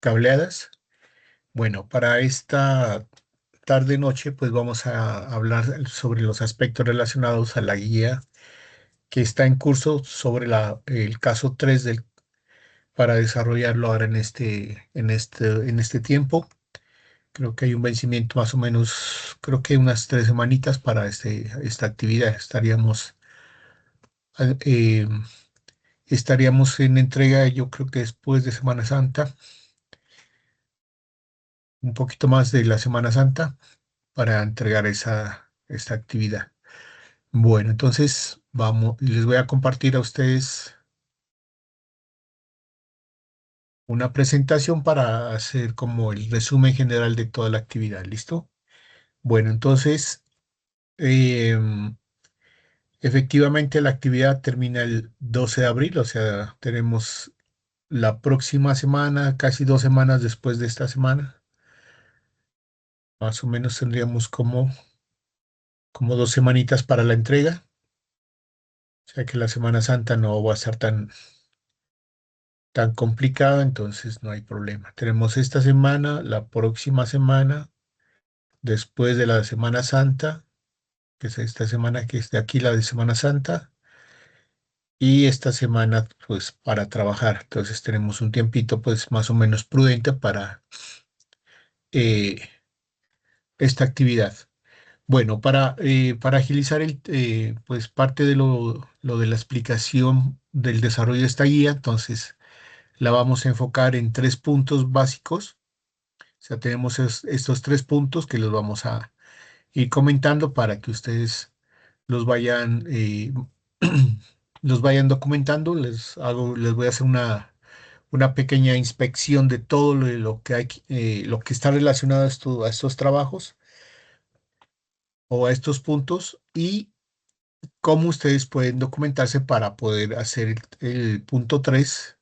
cableadas. Bueno, para esta tarde-noche, pues vamos a hablar sobre los aspectos relacionados a la guía que está en curso sobre el caso 3 para desarrollarlo ahora en este tiempo. Creo que hay un vencimiento más o menos, creo que unas 3 semanitas para esta actividad. Eh, estaríamos en entrega, yo creo que después de Semana Santa, un poquito más de la Semana Santa, para entregar esta actividad. Bueno, entonces vamos, les voy a compartir a ustedes una presentación para hacer como el resumen general de toda la actividad. ¿Listo? Bueno, entonces, em, efectivamente la actividad termina el 12 de abril, o sea, tenemos la próxima semana, casi 2 semanas después de esta semana, más o menos tendríamos como 2 semanitas para la entrega, o sea que la Semana Santa no va a estar tan complicada, entonces no hay problema. Tenemos esta semana, la próxima semana, después de la Semana Santa, que es esta semana que es de aquí, la de Semana Santa, y esta semana, pues, para trabajar. Entonces tenemos un tiempito, pues, más o menos prudente para eh, esta actividad. Bueno, para agilizar pues, parte de lo de la explicación del desarrollo de esta guía, entonces la vamos a enfocar en 3 puntos básicos. O sea, tenemos estos 3 puntos que los vamos a ir comentando para que ustedes los vayan, los vayan documentando. Les voy a hacer una pequeña inspección de todo lo que hay, lo que está relacionado a estos trabajos o a estos puntos y cómo ustedes pueden documentarse para poder hacer el punto 3,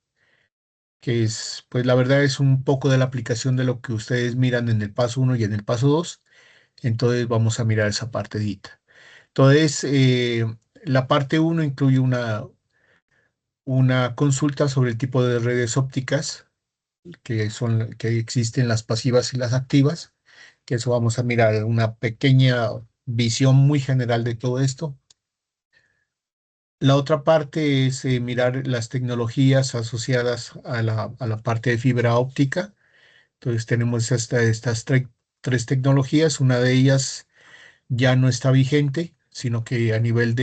que es, pues la verdad es un poco de la aplicación de lo que ustedes miran en el paso uno y en el paso 2. Entonces vamos a mirar esa partecita. Entonces, la parte uno incluye una consulta sobre el tipo de redes ópticas que existen, las pasivas y las activas, que eso vamos a mirar una pequeña visión muy general de todo esto. La otra parte es mirar las tecnologías asociadas a la parte de fibra óptica. Entonces tenemos estas 3 tecnologías. Una de ellas ya no está vigente, sino que a nivel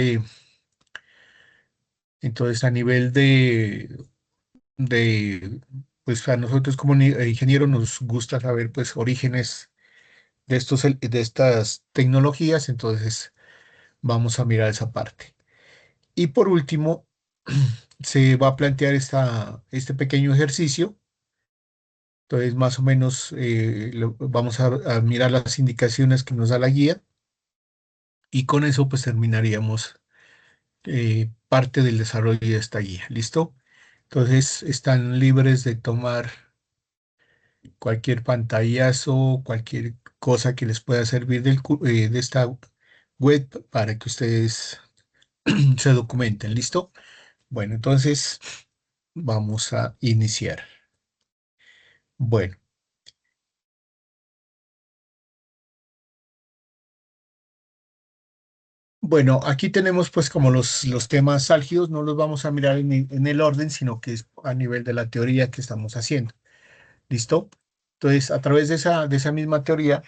pues a nosotros como ingenieros nos gusta saber pues orígenes de estas tecnologías, entonces vamos a mirar esa parte. Y por último, se va a plantear este pequeño ejercicio. Entonces, más o menos vamos a mirar las indicaciones que nos da la guía y con eso pues terminaríamos parte del desarrollo de esta guía. ¿Listo? Entonces, están libres de tomar cualquier pantallazo, cualquier cosa que les pueda servir de esta web para que ustedes se documenten. ¿Listo? Bueno, entonces vamos a iniciar. Bueno, bueno, aquí tenemos pues como los temas álgidos, no los vamos a mirar en el orden, sino que es a nivel de la teoría que estamos haciendo. ¿Listo? Entonces, a través de esa misma teoría,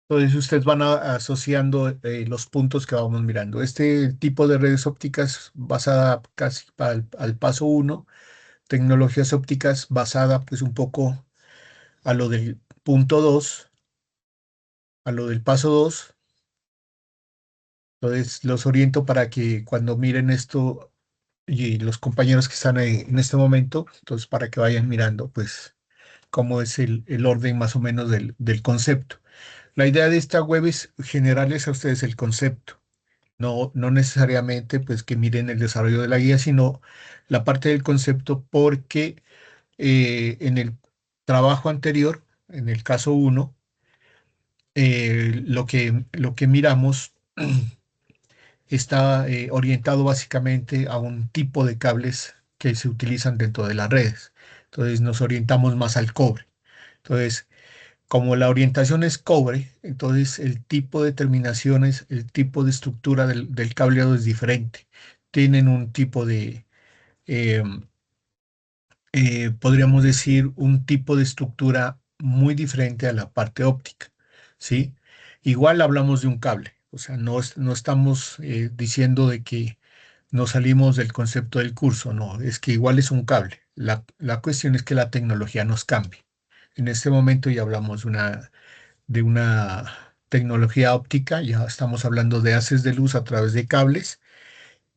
entonces ustedes van asociando los puntos que vamos mirando. Este tipo de redes ópticas basada casi al paso uno, tecnologías ópticas basada pues un poco a lo del punto 2, a lo del paso 2. Entonces los oriento para que cuando miren esto y los compañeros que están ahí en este momento, entonces para que vayan mirando pues cómo es el orden más o menos del concepto. La idea de esta web es generarles a ustedes el concepto. No necesariamente pues que miren el desarrollo de la guía, sino la parte del concepto porque en el trabajo anterior, en el caso uno, lo que miramos está orientado básicamente a un tipo de cables que se utilizan dentro de las redes. Entonces nos orientamos más al cobre. Entonces, como la orientación es cobre, entonces el tipo de terminaciones, el tipo de estructura del cableado es diferente. Tienen un tipo de, eh, podríamos decir, un tipo de estructura muy diferente a la parte óptica, ¿sí? Igual hablamos de un cable, o sea, no estamos diciendo de que nos salimos del concepto del curso, no, es que igual es un cable. La cuestión es que la tecnología nos cambie. En este momento ya hablamos de una tecnología óptica, ya estamos hablando de haces de luz a través de cables,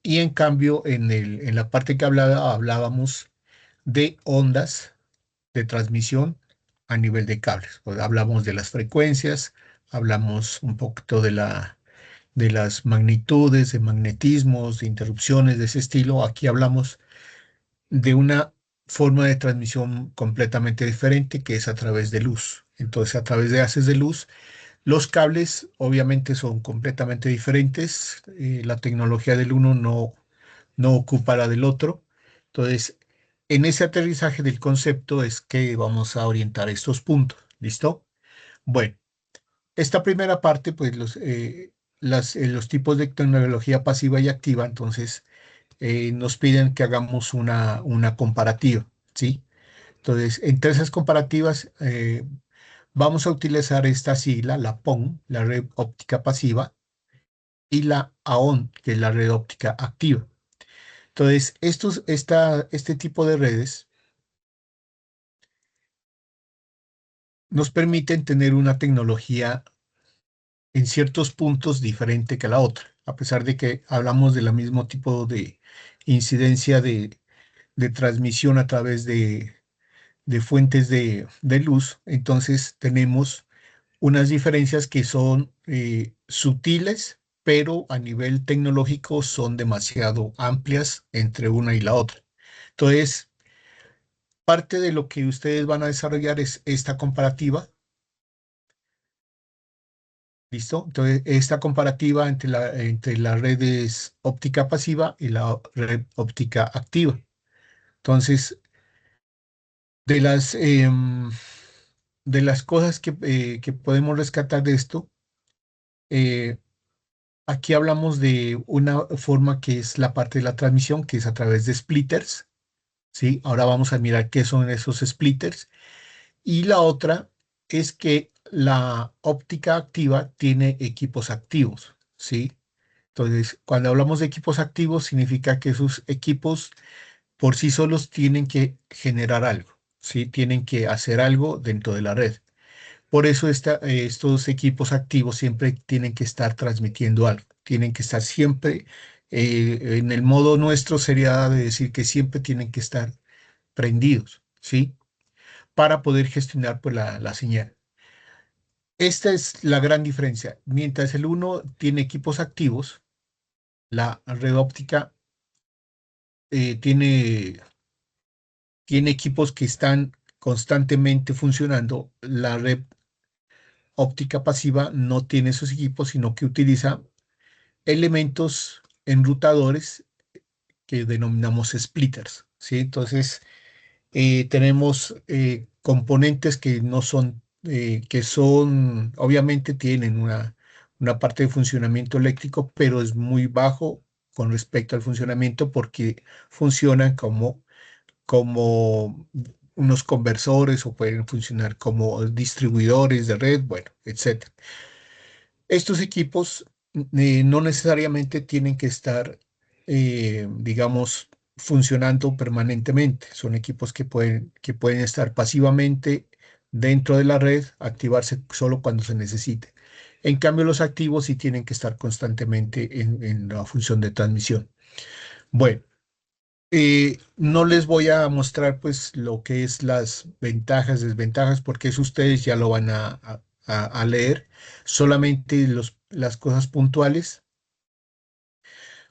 y en cambio en la parte que hablábamos de ondas de transmisión a nivel de cables. Pues hablamos de las frecuencias, hablamos un poquito de las magnitudes, de magnetismos, de interrupciones de ese estilo. Aquí hablamos de una forma de transmisión completamente diferente que es a través de luz. Entonces, a través de haces de luz, los cables obviamente son completamente diferentes. La tecnología del uno no ocupa la del otro. Entonces, en ese aterrizaje del concepto es que vamos a orientar estos puntos. ¿Listo? Bueno, esta primera parte, pues los tipos de tecnología pasiva y activa, entonces nos piden que hagamos una comparativa, ¿sí? Entonces, entre esas comparativas, vamos a utilizar esta sigla, la PON, la red óptica pasiva, y la AON, que es la red óptica activa. Entonces, este tipo de redes nos permiten tener una tecnología en ciertos puntos diferente que la otra, a pesar de que hablamos del mismo tipo de incidencia de transmisión a través de fuentes de luz, entonces tenemos unas diferencias que son sutiles, pero a nivel tecnológico son demasiado amplias entre una y la otra. Entonces, parte de lo que ustedes van a desarrollar es esta comparativa, ¿listo? Entonces, esta comparativa entre las redes óptica pasiva y la red óptica activa. Entonces, de las, em, de las cosas que podemos rescatar de esto, eh, aquí hablamos de una forma que es la parte de la transmisión, que es a través de splitters, ¿sí? Ahora vamos a mirar qué son esos splitters. Y la otra es que la óptica activa tiene equipos activos, ¿sí? Entonces, cuando hablamos de equipos activos, significa que esos equipos por sí solos tienen que generar algo, ¿sí? Tienen que hacer algo dentro de la red. Por eso estos equipos activos siempre tienen que estar transmitiendo algo, tienen que estar siempre, en el modo nuestro sería de decir que siempre tienen que estar prendidos, ¿sí? Para poder gestionar pues, la señal. Esta es la gran diferencia. Mientras el uno tiene equipos activos, la red óptica tiene equipos que están constantemente funcionando. La red óptica pasiva no tiene esos equipos, sino que utiliza elementos enrutadores que denominamos splitters, ¿sí? Entonces, tenemos componentes que no son, que son, obviamente tienen una parte de funcionamiento eléctrico, pero es muy bajo con respecto al funcionamiento porque funcionan como unos conversores o pueden funcionar como distribuidores de red, bueno, etcétera. Estos equipos no necesariamente tienen que estar, digamos, funcionando permanentemente. Son equipos que pueden estar pasivamente dentro de la red, activarse solo cuando se necesite. En cambio, los activos sí tienen que estar constantemente en la función de transmisión. Bueno, no les voy a mostrar pues lo que es las ventajas, desventajas, porque eso ustedes ya lo van a leer. Solamente las cosas puntuales.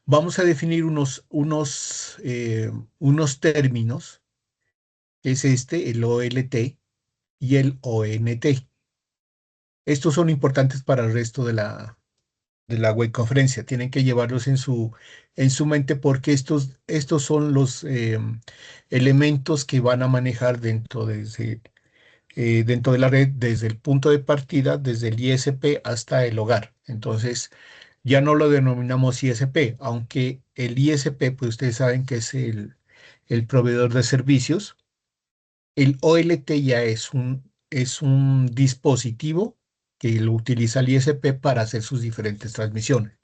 Vamos a definir unos términos, que es el OLT y el ONT. Estos son importantes para el resto de la web conferencia. Tienen que llevarlos en su mente porque estos son los elementos que van a manejar dentro de la red desde el punto de partida, desde el ISP hasta el hogar. Entonces, ya no lo denominamos ISP, aunque el ISP, pues ustedes saben que es el proveedor de servicios. El OLT ya es un dispositivo que lo utiliza el ISP para hacer sus diferentes transmisiones.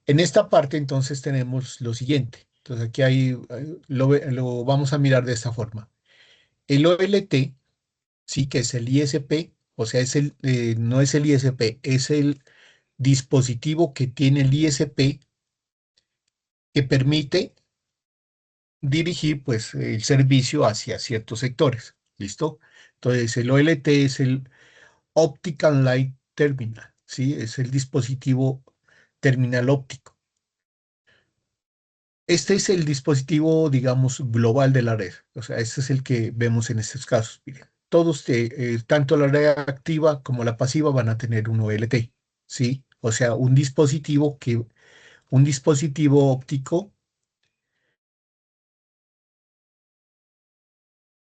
En esta parte entonces tenemos lo siguiente. Entonces aquí lo vamos a mirar de esta forma. El OLT, sí que es el ISP, o sea, no es el ISP, es el dispositivo que tiene el ISP que permite dirigir pues el servicio hacia ciertos sectores. ¿Listo? Entonces el OLT es el Optical Light Terminal, ¿sí? Es el dispositivo terminal óptico. Este es el dispositivo, digamos, global de la red. O sea, este es el que vemos en estos casos. Miren, todos, tanto la red activa como la pasiva van a tener un OLT, ¿sí? O sea, un dispositivo óptico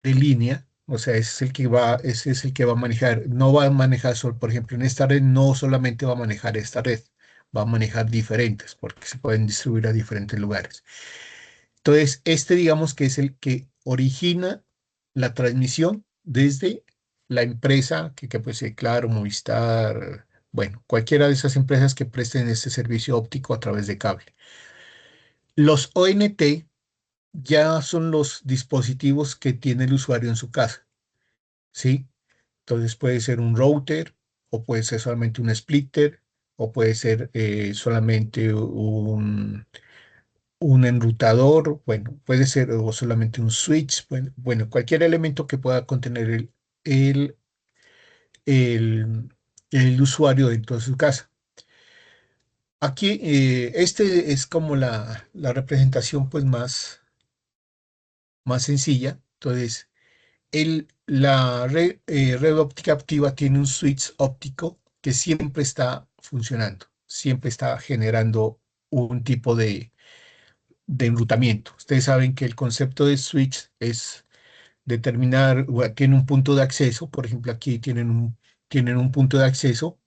de línea, o sea, ese es el que va a manejar, no va a manejar solo, por ejemplo, en esta red no solamente va a manejar esta red, va a manejar diferentes, porque se pueden distribuir a diferentes lugares. Entonces, este digamos que es el que origina la transmisión desde la empresa, que puede ser Claro, Movistar, bueno, cualquiera de esas empresas que presten este servicio óptico a través de cable. Los ONT ya son los dispositivos que tiene el usuario en su casa, ¿sí? Entonces puede ser un router, o puede ser solamente un splitter, o puede ser solamente un enrutador, bueno, puede ser o solamente un switch, bueno, cualquier elemento que pueda contener el, el, el usuario dentro de su casa. Aquí, este es como la representación pues más sencilla. Entonces, la red óptica activa tiene un switch óptico que siempre está funcionando, siempre está generando un tipo de enrutamiento. Ustedes saben que el concepto de switch es determinar, tiene un punto de acceso, por ejemplo, aquí tienen un punto de acceso,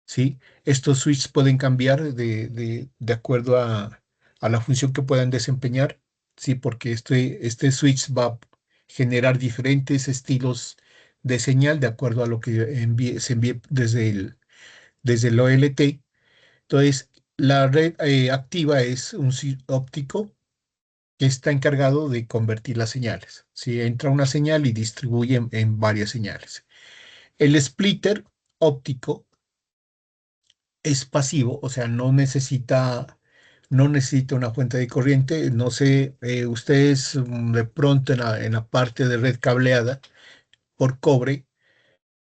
¿sí? Estos switches pueden cambiar de acuerdo a la función que puedan desempeñar, ¿sí? Porque este switch va a generar diferentes estilos de señal de acuerdo a lo que se envíe desde el OLT. Entonces, la red activa es un switch óptico que está encargado de convertir las señales. Si entra una señal y distribuye en varias señales. El splitter óptico es pasivo, o sea, no necesita una fuente de corriente. No sé, ustedes de pronto en la parte de red cableada por cobre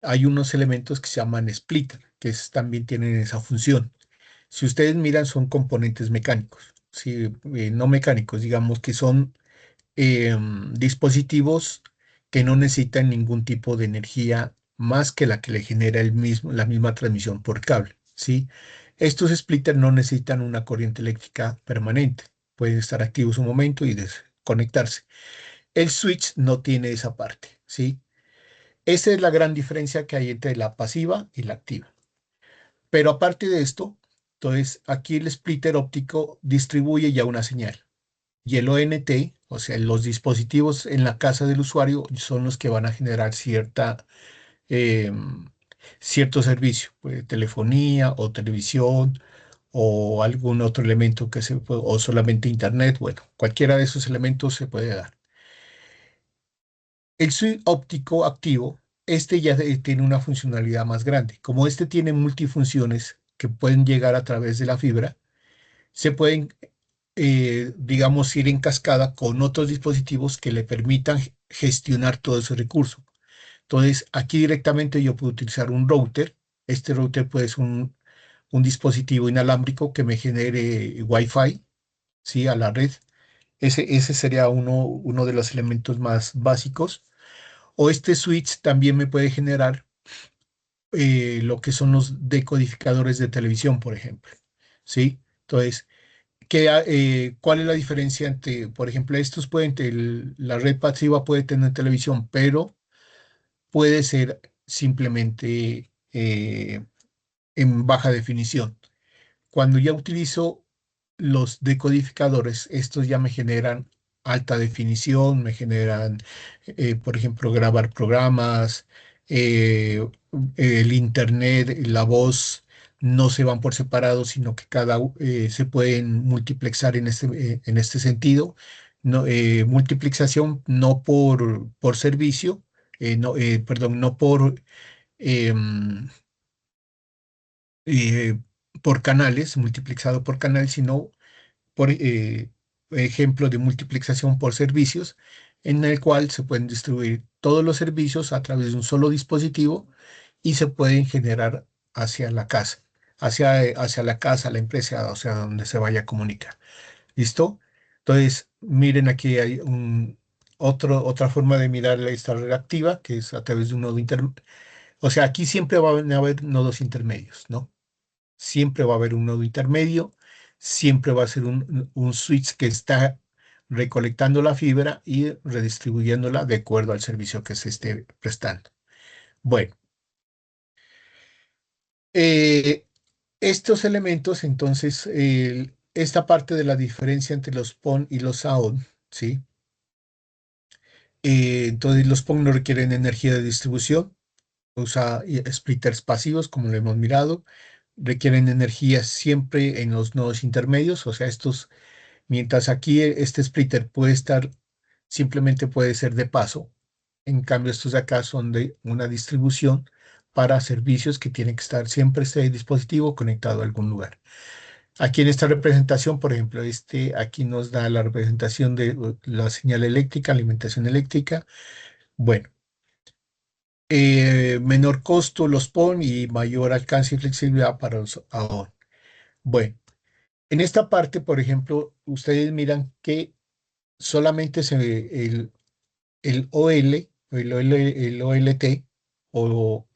hay unos elementos que se llaman splitter, también tienen esa función. Si ustedes miran, son componentes mecánicos, sí, no mecánicos, digamos que son dispositivos que no necesitan ningún tipo de energía más que la que le genera la misma transmisión por cable, ¿sí? Estos splitters no necesitan una corriente eléctrica permanente, pueden estar activos un momento y desconectarse. El switch no tiene esa parte, ¿sí? Esa es la gran diferencia que hay entre la pasiva y la activa. Pero aparte de esto, entonces aquí el splitter óptico distribuye ya una señal. Y el ONT, o sea, los dispositivos en la casa del usuario son los que van a generar eh, cierto servicio, pues, telefonía o televisión o algún otro elemento o solamente internet, bueno, cualquiera de esos elementos se puede dar. El switch óptico activo, este ya tiene una funcionalidad más grande. Como este tiene multifunciones que pueden llegar a través de la fibra, se pueden, digamos, ir en cascada con otros dispositivos que le permitan gestionar todo ese recurso. Entonces, aquí directamente yo puedo utilizar un router. Este router puede ser un dispositivo inalámbrico que me genere Wi-Fi, ¿sí? A la red. Ese sería uno de los elementos más básicos. O este switch también me puede generar lo que son los decodificadores de televisión, por ejemplo. ¿Sí? Entonces, ¿cuál es la diferencia entre, por ejemplo, la red pasiva puede tener televisión, pero puede ser simplemente en baja definición? Cuando ya utilizo los decodificadores, estos ya me generan alta definición, me generan, por ejemplo, grabar programas, el internet, la voz, no se van por separado, sino que se pueden multiplexar en este sentido. No, multiplexación no por servicio, perdón, no em, eh, por canales, multiplexado por canal, sino por ejemplo de multiplexación por servicios, en el cual se pueden distribuir todos los servicios a través de un solo dispositivo y se pueden generar hacia la casa, hacia la casa, la empresa, o sea, donde se vaya a comunicar. ¿Listo? Entonces, miren, aquí hay otra forma de mirar esta red activa, que es a través de un nodo intermedio. O sea, aquí siempre van a haber nodos intermedios, ¿no? Siempre va a haber un nodo intermedio, siempre va a ser un switch que está recolectando la fibra y redistribuyéndola de acuerdo al servicio que se esté prestando. Bueno, eh, estos elementos, entonces, esta parte de la diferencia entre los PON y los AON, ¿sí? Entonces, los PON no requieren energía de distribución, usa splitters pasivos, como lo hemos mirado, requieren energía siempre en los nodos intermedios, o sea, mientras aquí este splitter simplemente puede ser de paso. En cambio, estos de acá son de una distribución para servicios que tienen que estar siempre este dispositivo conectado a algún lugar. Aquí en esta representación, por ejemplo, aquí nos da la representación de la señal eléctrica, alimentación eléctrica. Bueno, menor costo los PON y mayor alcance y flexibilidad para los AON. Bueno, en esta parte, por ejemplo, ustedes miran que solamente el OL, el OLT o,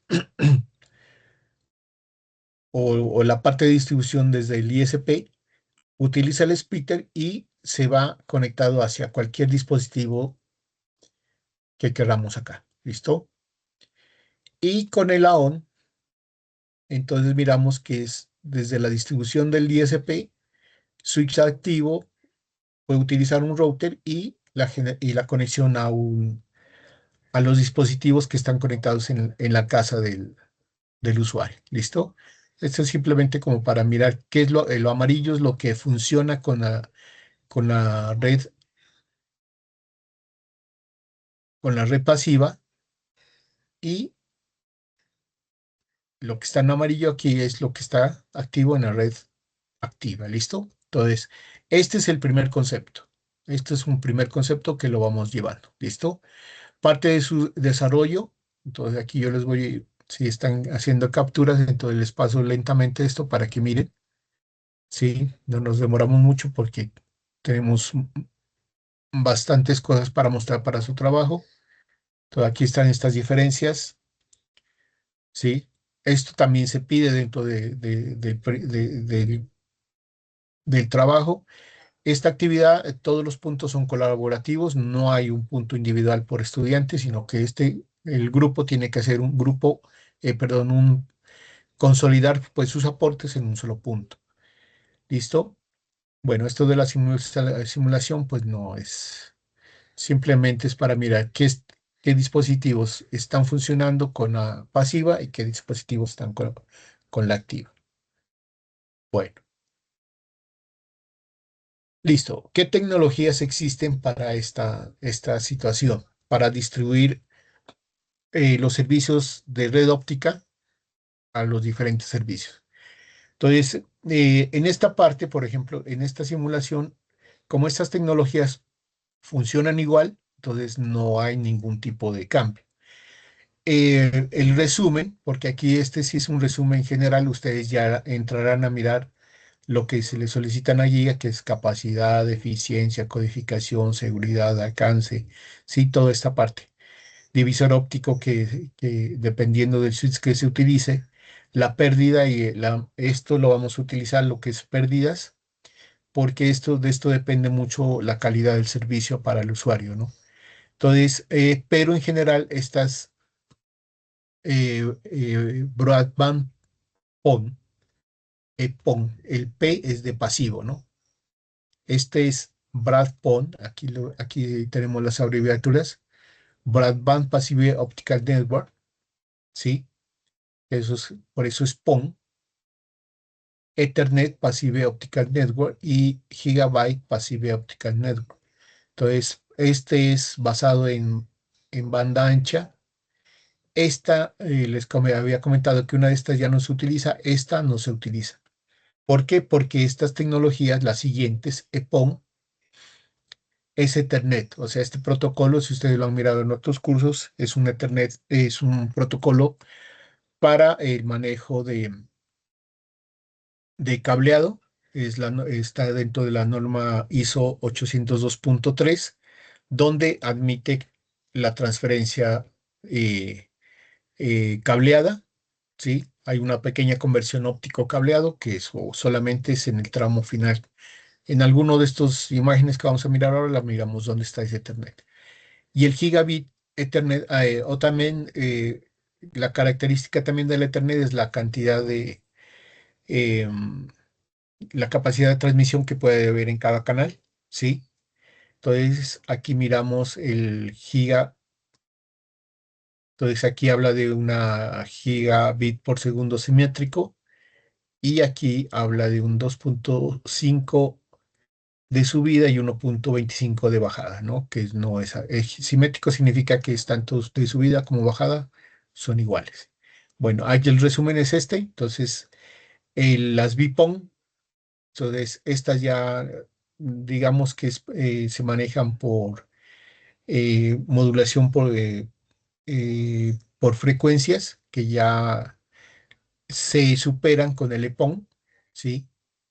o la parte de distribución desde el ISP utiliza el splitter y se va conectado hacia cualquier dispositivo que queramos acá. ¿Listo? Y con el AON, entonces miramos que es desde la distribución del ISP, switch activo, puede utilizar un router y la conexión a los dispositivos que están conectados en la casa del usuario. ¿Listo? Esto es simplemente como para mirar qué es lo amarillo es lo que funciona con la red pasiva y lo que está en amarillo aquí es lo que está activo en la red activa. ¿Listo? Entonces, este es el primer concepto. Este es un primer concepto que lo vamos llevando. ¿Listo? Parte de su desarrollo, entonces aquí yo si están haciendo capturas, entonces les paso lentamente esto para que miren. Sí, no nos demoramos mucho porque tenemos bastantes cosas para mostrar para su trabajo. Entonces, aquí están estas diferencias, ¿sí? Esto también se pide dentro del trabajo. Esta actividad, todos los puntos son colaborativos, no hay un punto individual por estudiante, sino que el grupo tiene que hacer perdón, consolidar pues sus aportes en un solo punto. ¿Listo? Bueno, esto de la simulación, pues no es. Simplemente es para mirar qué dispositivos están funcionando con la pasiva y qué dispositivos están con la activa. Bueno, listo. ¿Qué tecnologías existen para esta situación? Para distribuir los servicios de red óptica a los diferentes servicios. Entonces, en esta parte, por ejemplo, en esta simulación, como estas tecnologías funcionan igual, entonces no hay ningún tipo de cambio. El resumen, porque aquí este sí es un resumen general, ustedes ya entrarán a mirar lo que se les solicitan allí, que es capacidad, eficiencia, codificación, seguridad, alcance, sí, toda esta parte. divisor óptico que dependiendo del switch que se utilice, la pérdida y esto lo vamos a utilizar lo que es pérdidas, porque de esto depende mucho la calidad del servicio para el usuario, ¿no? Entonces, pero en general estas broadband PON, PON, el P es de pasivo, ¿no? Este es BRADPON, aquí tenemos las abreviaturas, Broadband Passive Optical Network, ¿sí? Por eso es PON, Ethernet Passive Optical Network y Gigabyte Passive Optical Network. Entonces, este es basado en banda ancha. Esta, había comentado que una de estas ya no se utiliza, esta no se utiliza. ¿Por qué? Porque estas tecnologías, las siguientes, EPON, es Ethernet. O sea, este protocolo, si ustedes lo han mirado en otros cursos, es un Ethernet, es un protocolo para el manejo de cableado. Está dentro de la norma ISO 802.3, donde admite la transferencia cableada, ¿sí? Hay una pequeña conversión óptico cableado que solamente es en el tramo final. En alguno de estas imágenes que vamos a mirar ahora, la miramos dónde está ese Ethernet. Y el gigabit Ethernet, o también la característica también del Ethernet es la cantidad la capacidad de transmisión que puede haber en cada canal, ¿sí? Entonces, aquí miramos el giga. Entonces, aquí habla de una gigabit por segundo simétrico y aquí habla de un 2.5 de subida y 1.25 de bajada, ¿no? Que no es simétrico, significa que es tanto de subida como bajada son iguales. Bueno, aquí el resumen es este. Entonces, las BPON, entonces estas ya, digamos que se manejan por modulación por frecuencias que ya se superan con el EPON, ¿sí?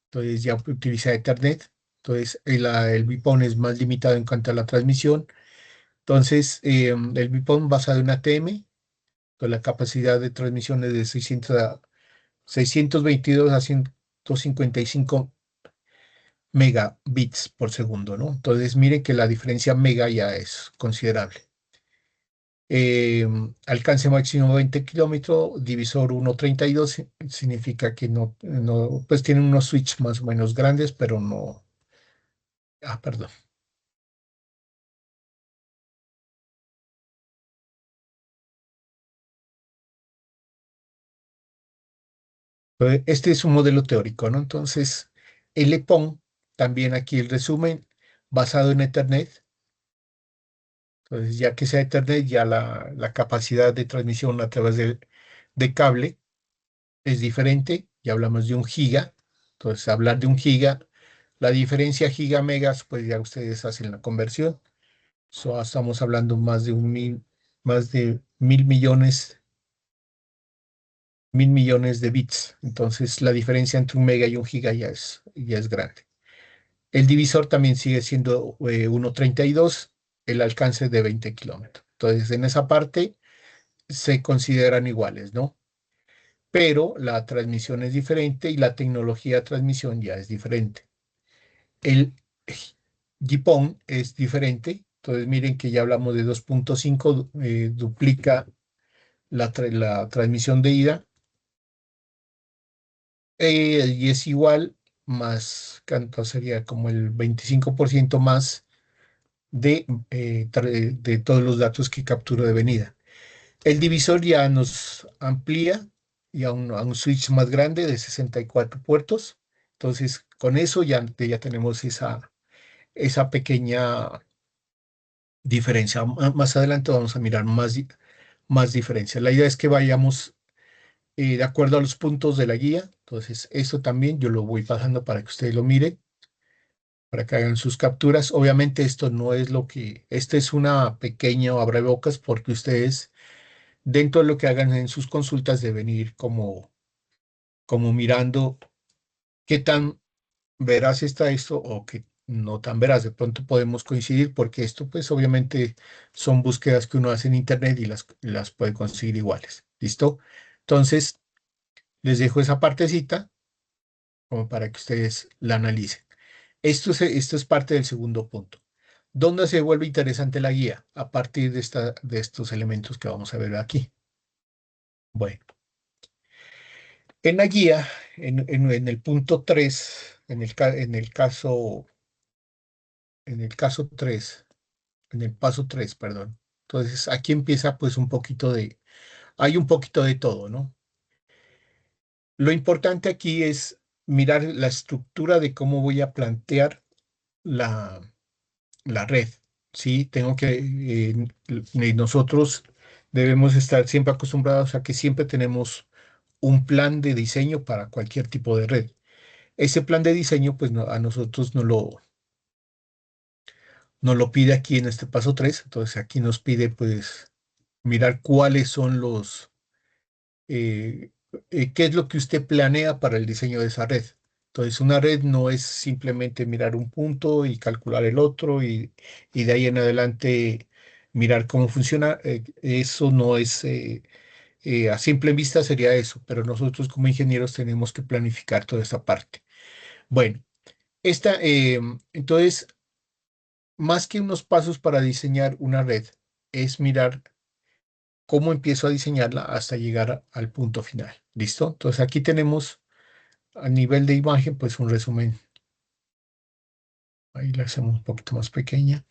Entonces ya utiliza Ethernet. Entonces el BPON es más limitado en cuanto a la transmisión. Entonces el BPON basado en ATM, con la capacidad de transmisión es de 622 a 155 megabits por segundo, ¿no? Entonces miren que la diferencia mega ya es considerable. Alcance máximo 20 kilómetros, divisor 1.32, significa que pues tienen unos switch más o menos grandes, pero no, perdón. Este es un modelo teórico, ¿no? Entonces, el EPON, también aquí el resumen, basado en Ethernet. Entonces, ya que sea Ethernet, ya la capacidad de transmisión a través de cable es diferente. Ya hablamos de un giga. Entonces, hablar de un giga, la diferencia gigamegas, pues ya ustedes hacen la conversión. Estamos hablando más de 1.000 millones de bits. Entonces, la diferencia entre un mega y un giga ya es grande. El divisor también sigue siendo 1.32, el alcance de 20 kilómetros. Entonces, en esa parte se consideran iguales, ¿no? Pero la transmisión es diferente y la tecnología de transmisión ya es diferente. El GPON es diferente. Entonces, miren que ya hablamos de 2.5, duplica la transmisión de ida, y es igual, más, ¿cuánto sería? Como el 25% más de todos los datos que captura de venida. El divisor ya nos amplía y a un switch más grande de 64 puertos. Entonces, con eso ya tenemos esa pequeña diferencia. Más adelante vamos a mirar más diferencias. La idea es que vayamos de acuerdo a los puntos de la guía. Entonces, eso también yo lo voy pasando para que ustedes lo miren, para que hagan sus capturas. Obviamente esto no es este es una pequeña abrebocas porque ustedes, dentro de lo que hagan en sus consultas, deben ir como mirando qué tan veraz está esto o no tan veraz. De pronto podemos coincidir porque esto, pues obviamente son búsquedas que uno hace en Internet y las puede conseguir iguales. ¿Listo? Entonces, les dejo esa partecita como para que ustedes la analicen. Esto es parte del segundo punto. ¿Dónde se vuelve interesante la guía? A partir de estos elementos que vamos a ver aquí. Bueno, en la guía, en el punto 3, en el caso 3, en el paso 3, perdón. Entonces, aquí empieza pues hay un poquito de todo, ¿no? Lo importante aquí es mirar la estructura de cómo voy a plantear la, la red. Sí, nosotros debemos estar siempre acostumbrados a que siempre tenemos un plan de diseño para cualquier tipo de red. Ese plan de diseño, pues a nosotros nos lo pide aquí en este paso 3. Entonces aquí nos pide pues mirar cuáles son qué es lo que usted planea para el diseño de esa red. Entonces una red no es simplemente mirar un punto y calcular el otro y de ahí en adelante mirar cómo funciona. Eso no es, a simple vista sería eso, pero nosotros como ingenieros tenemos que planificar toda esta parte. Bueno, entonces, más que unos pasos para diseñar una red, es mirar cómo empiezo a diseñarla hasta llegar al punto final. ¿Listo? Entonces aquí tenemos a nivel de imagen, pues un resumen. Ahí la hacemos un poquito más pequeña.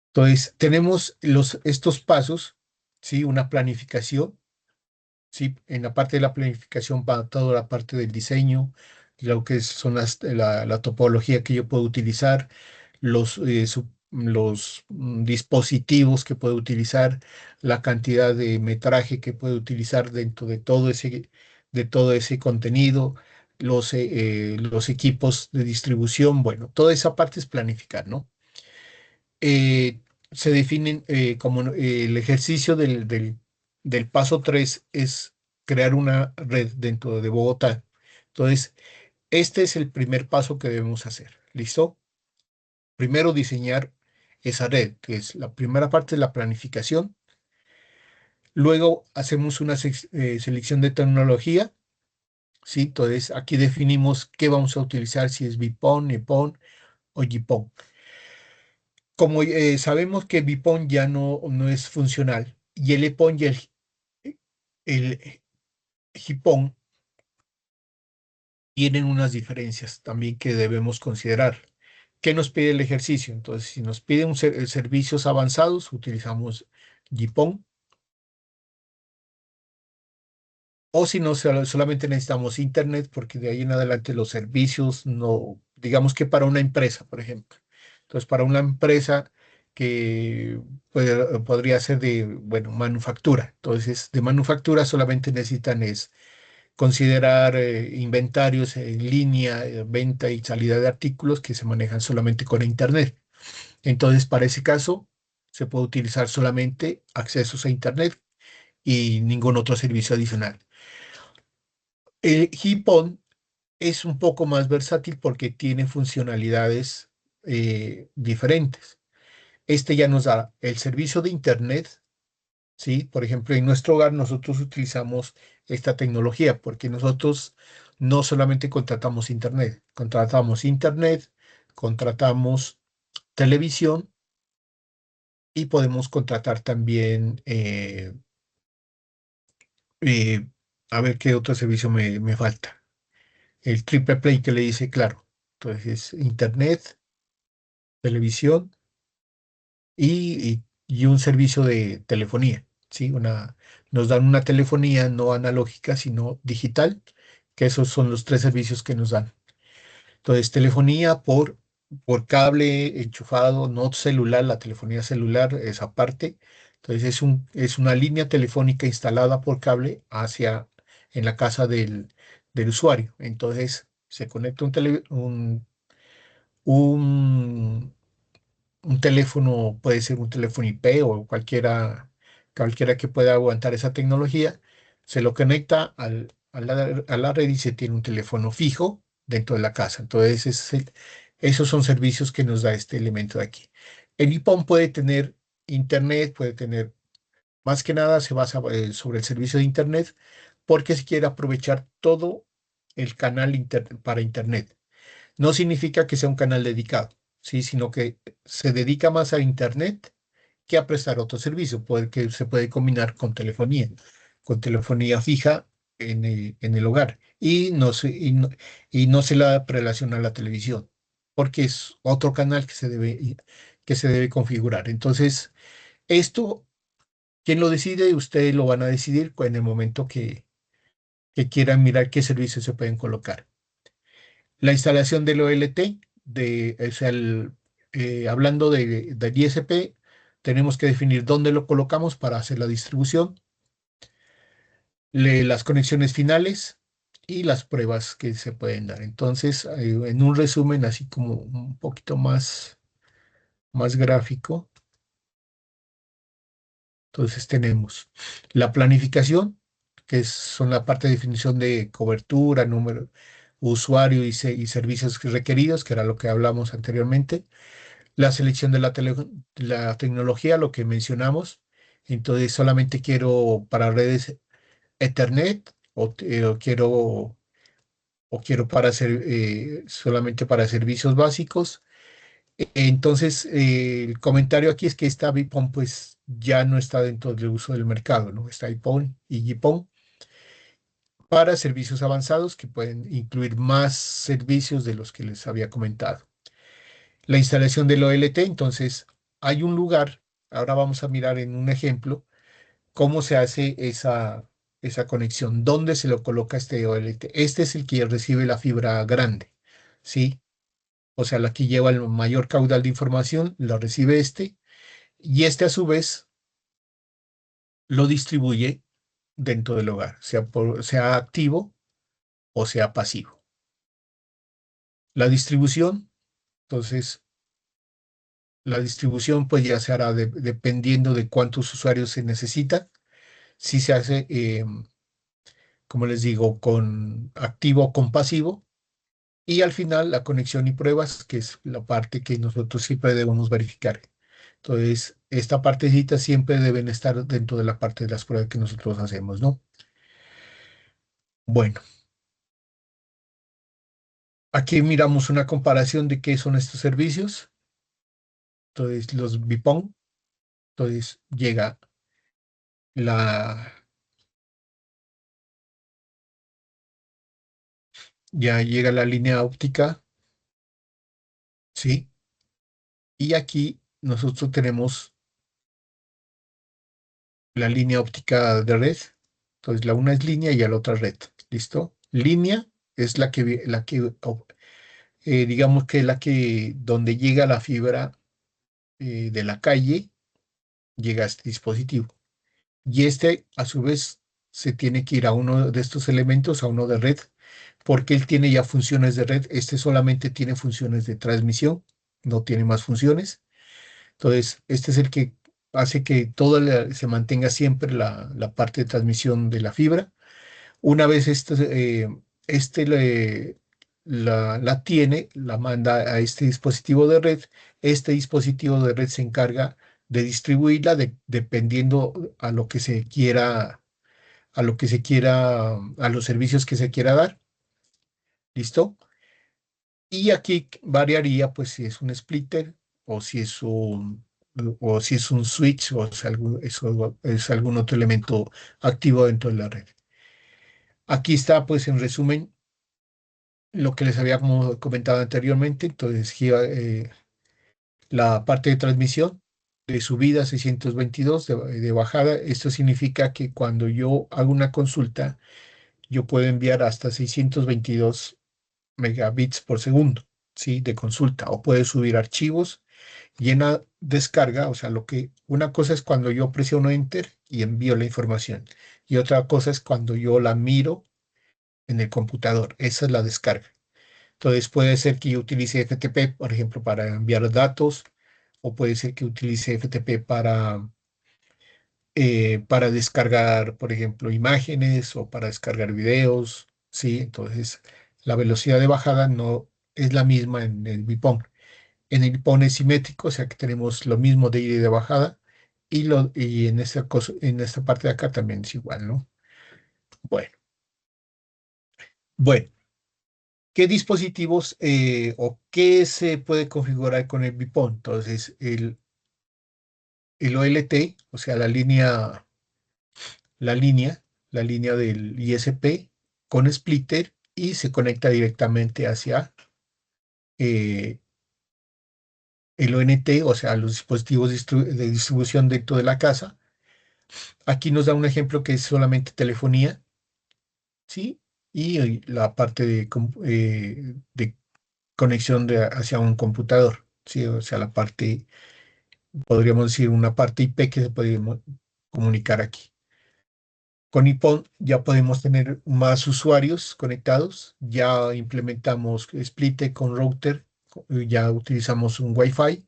Entonces tenemos estos pasos, ¿sí? Una planificación. Sí, en la parte de la planificación va toda la parte del diseño, lo que son la topología que yo puedo utilizar, los dispositivos que puedo utilizar, la cantidad de metraje que puedo utilizar dentro de todo ese contenido, los equipos de distribución. Bueno, toda esa parte es planificar, ¿no? eh, Se definen como el ejercicio del paso 3 es crear una red dentro de Bogotá. Entonces, este es el primer paso que debemos hacer. ¿Listo? Primero diseñar esa red, que es la primera parte de la planificación. Luego hacemos una selección de tecnología. ¿Sí? Entonces, aquí definimos qué vamos a utilizar, si es VPON, NEPON o GPON. Como sabemos que Bipón ya no es funcional y el EPON y el Hipón tienen unas diferencias también que debemos considerar. ¿Qué nos pide el ejercicio? Entonces, si nos pide servicios avanzados, utilizamos GPON. O si no, solamente necesitamos Internet, porque de ahí en adelante los servicios no, digamos que para una empresa, por ejemplo. Entonces, para una empresa que podría ser de, bueno, manufactura. Entonces, de manufactura solamente necesitan es considerar inventarios en línea, venta y salida de artículos que se manejan solamente con Internet. Entonces, para ese caso, se puede utilizar solamente accesos a Internet y ningún otro servicio adicional. El Hipon es un poco más versátil porque tiene funcionalidades diferentes. Este ya nos da el servicio de Internet, ¿sí? Por ejemplo, en nuestro hogar nosotros utilizamos esta tecnología porque nosotros no solamente contratamos Internet, contratamos televisión y podemos contratar también, eh, a ver qué otro servicio me falta. El triple play que le dice, claro. Entonces, Internet, televisión y un servicio de telefonía, ¿sí? Nos dan una telefonía no analógica, sino digital, que esos son los tres servicios que nos dan. Entonces, telefonía por cable enchufado, no celular, la telefonía celular es aparte. Entonces, es una línea telefónica instalada por cable en la casa del usuario. Entonces, se conecta un un teléfono, puede ser un teléfono IP o cualquiera que pueda aguantar esa tecnología, se lo conecta a la red y se tiene un teléfono fijo dentro de la casa. Entonces, esos son servicios que nos da este elemento de aquí. El IPON puede tener internet, puede tener, más que nada se basa sobre el servicio de internet, porque se quiere aprovechar todo el canal para internet. No significa que sea un canal dedicado, ¿sí? Sino que se dedica más a internet que a prestar otro servicio, porque se puede combinar con telefonía fija en el hogar y no se la relaciona a la televisión, porque es otro canal que se debe configurar. Entonces, esto, ¿quién lo decide? Ustedes lo van a decidir en el momento que quieran mirar qué servicios se pueden colocar. La instalación del OLT, o sea, hablando del ISP, tenemos que definir dónde lo colocamos para hacer la distribución, las conexiones finales y las pruebas que se pueden dar. Entonces, en un resumen así como un poquito más gráfico, entonces tenemos la planificación, son la parte de definición de cobertura, número, usuario y servicios requeridos, que era lo que hablamos anteriormente. La selección de la tecnología, lo que mencionamos. Entonces, solamente quiero para redes Ethernet o quiero solamente para servicios básicos. Entonces, el comentario aquí es que esta VPON pues ya no está dentro del uso del mercado, ¿no? Está IPON y GPON para servicios avanzados que pueden incluir más servicios de los que les había comentado. La instalación del OLT, entonces hay un lugar, ahora vamos a mirar en un ejemplo cómo se hace esa conexión, dónde se lo coloca este OLT. Este es el que recibe la fibra grande, ¿sí? O sea, la que lleva el mayor caudal de información, lo recibe este, y este a su vez lo distribuye dentro del hogar, sea activo o sea pasivo. La distribución, entonces, la distribución pues ya se hará dependiendo de cuántos usuarios se necesita. Si se hace, como les digo, con activo o con pasivo. Y al final la conexión y pruebas, que es la parte que nosotros siempre debemos verificar. Entonces, esta partecita siempre deben estar dentro de la parte de las pruebas que nosotros hacemos, ¿no? Bueno, aquí miramos una comparación de qué son estos servicios. Entonces, los BIPON, entonces la, ya llega la línea óptica, ¿sí? Y aquí nosotros tenemos la línea óptica de red. Entonces, la una es línea y la otra red. ¿Listo? Línea es digamos que es donde llega la fibra de la calle, llega a este dispositivo. Y este, a su vez, se tiene que ir a uno de estos elementos, a uno de red, porque él tiene ya funciones de red. Este solamente tiene funciones de transmisión, no tiene más funciones. Entonces, este es el que hace que se mantenga siempre la parte de transmisión de la fibra. Una vez este la tiene, la manda a este dispositivo de red. Este dispositivo de red se encarga de distribuirla dependiendo a los servicios que se quiera dar. ¿Listo? Y aquí variaría, pues, si es un splitter o o si es un switch o es algún otro elemento activo dentro de la red. Aquí está, pues, en resumen, lo que les había como comentado anteriormente. Entonces, la parte de transmisión de subida 622, de bajada. Esto significa que cuando yo hago una consulta, yo puedo enviar hasta 622 megabits por segundo, ¿sí? De consulta, o puede subir archivos y en la descarga, o sea, una cosa es cuando yo presiono Enter y envío la información, y otra cosa es cuando yo la miro en el computador. Esa es la descarga. Entonces puede ser que yo utilice FTP, por ejemplo, para enviar datos, o puede ser que utilice FTP para descargar, por ejemplo, imágenes o para descargar videos, ¿sí? Entonces, la velocidad de bajada no es la misma en el BIPON. En el BIPON es simétrico, o sea que tenemos lo mismo de ida y de bajada, y en en esta parte de acá también es igual, ¿no? Bueno, bueno, ¿qué dispositivos o qué se puede configurar con el BIPON? Entonces, el OLT, o sea, la línea, la línea del ISP con splitter y se conecta directamente hacia eh, el ONT, o sea, los dispositivos de distribución dentro de la casa. Aquí nos da un ejemplo que es solamente telefonía, ¿sí? Y la parte de conexión hacia un computador, ¿sí? O sea, la parte, podríamos decir, una parte IP que se puede comunicar aquí. Con IPON ya podemos tener más usuarios conectados, ya implementamos Split con router, ya utilizamos un Wi-Fi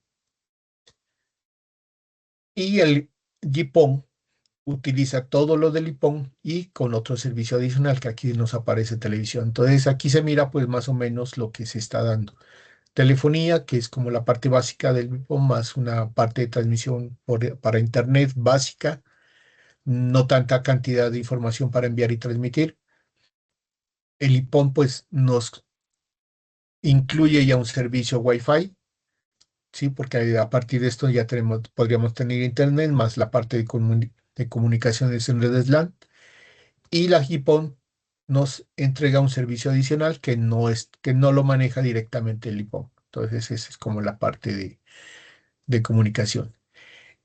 y el GPON utiliza todo lo del IPON y con otro servicio adicional que aquí nos aparece televisión. Entonces aquí se mira pues más o menos lo que se está dando. Telefonía, que es como la parte básica del IPON, más una parte de transmisión para internet básica, no tanta cantidad de información para enviar y transmitir. El IPON pues nos incluye ya un servicio Wi-Fi, ¿sí? Porque a partir de esto ya podríamos tener internet más la parte de comunicaciones en redes LAN. Y la GPON nos entrega un servicio adicional que no lo maneja directamente el IPON. Entonces, esa es como la parte de comunicación.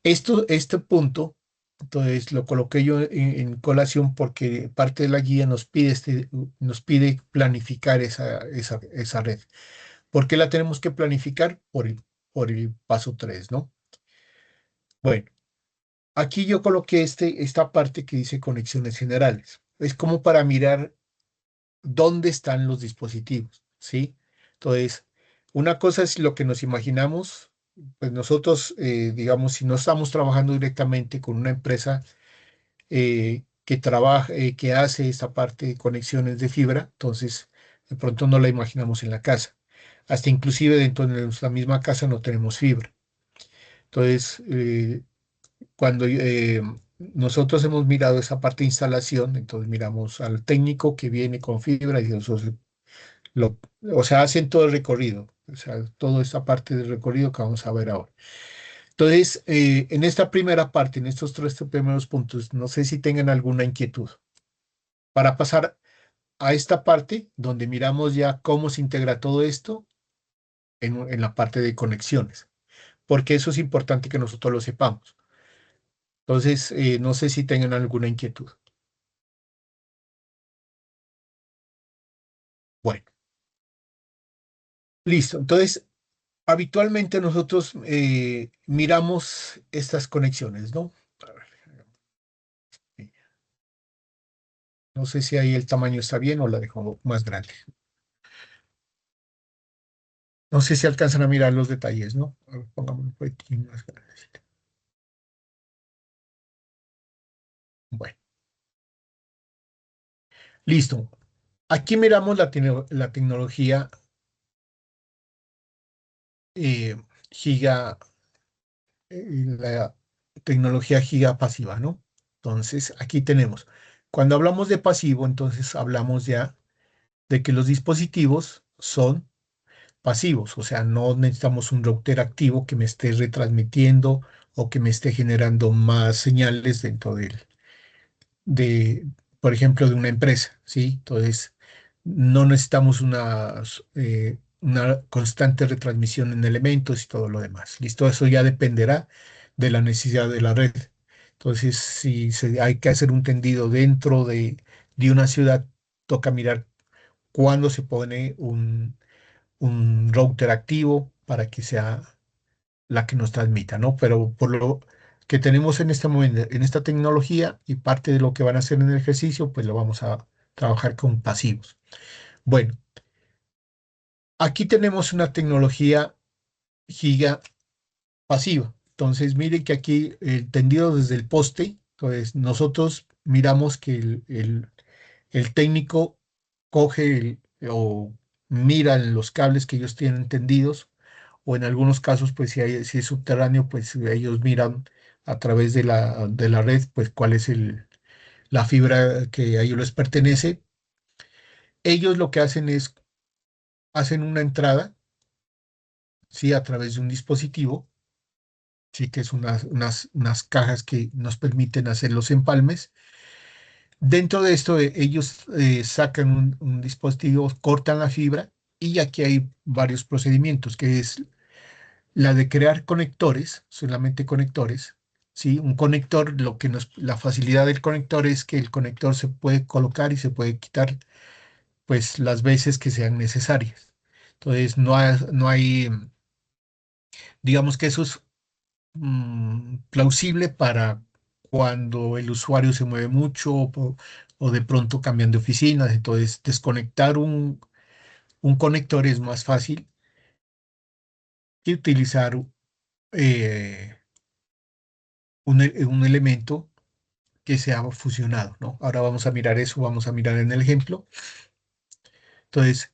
Este punto, entonces lo coloqué yo en colación porque parte de la guía nos pide planificar esa red. ¿Por qué la tenemos que planificar? Por el paso 3, ¿no? Bueno, aquí yo coloqué esta parte que dice conexiones generales. Es como para mirar dónde están los dispositivos, ¿sí? Entonces, una cosa es lo que nos imaginamos, pues nosotros, digamos, si no estamos trabajando directamente con una empresa que trabaja, que hace esta parte de conexiones de fibra, entonces de pronto no la imaginamos en la casa. Hasta inclusive dentro de nuestra misma casa no tenemos fibra. Entonces, cuando nosotros hemos mirado esa parte de instalación, entonces miramos al técnico que viene con fibra y nosotros o sea, hacen todo el recorrido, o sea, toda esta parte del recorrido que vamos a ver ahora. Entonces, en esta primera parte, en estos tres primeros puntos, no sé si tengan alguna inquietud. Para pasar a esta parte donde miramos ya cómo se integra todo esto en la parte de conexiones, porque eso es importante que nosotros lo sepamos. Entonces, no sé si tengan alguna inquietud. Bueno, listo. Entonces, habitualmente nosotros miramos estas conexiones, ¿no? A ver, no sé si ahí el tamaño está bien o la dejo más grande. No sé si alcanzan a mirar los detalles, ¿no? A ver, pongámoslo un poquitín más grande. Bueno, listo. Aquí miramos la tecnología eh, giga, la tecnología giga pasiva, ¿no? Entonces, aquí tenemos. Cuando hablamos de pasivo, entonces hablamos ya de que los dispositivos son pasivos, o sea, no necesitamos un router activo que me esté retransmitiendo o que me esté generando más señales dentro de, por ejemplo, de una empresa, ¿sí? Entonces, no necesitamos una constante retransmisión en elementos y todo lo demás. ¿Listo? Eso ya dependerá de la necesidad de la red. Entonces, si hay que hacer un tendido dentro de una ciudad, toca mirar cuándo se pone un router activo para que sea la que nos transmita, ¿no? Pero por lo que tenemos en este momento, en esta tecnología y parte de lo que van a hacer en el ejercicio, pues lo vamos a trabajar con pasivos. Bueno, aquí tenemos una tecnología giga pasiva. Entonces, miren que aquí el tendido desde el poste, entonces nosotros miramos que el técnico coge o miran los cables que ellos tienen tendidos, o en algunos casos, pues si es subterráneo, pues ellos miran a través de la red, pues cuál es la fibra que a ellos les pertenece. Ellos lo que hacen es, hacen una entrada, ¿sí? A través de un dispositivo, ¿sí? Que es unas cajas que nos permiten hacer los empalmes. Dentro de esto, ellos sacan un dispositivo, cortan la fibra y aquí hay varios procedimientos, que es la de crear conectores, solamente conectores. ¿Sí? Un conector, la facilidad del conector es que el conector se puede colocar y se puede quitar pues las veces que sean necesarias. Entonces, no hay, digamos que eso es plausible para cuando el usuario se mueve mucho o de pronto cambian de oficinas. Entonces, desconectar un conector es más fácil que utilizar eh, un elemento que sea fusionado, ¿no? Ahora vamos a mirar eso, vamos a mirar en el ejemplo. Entonces,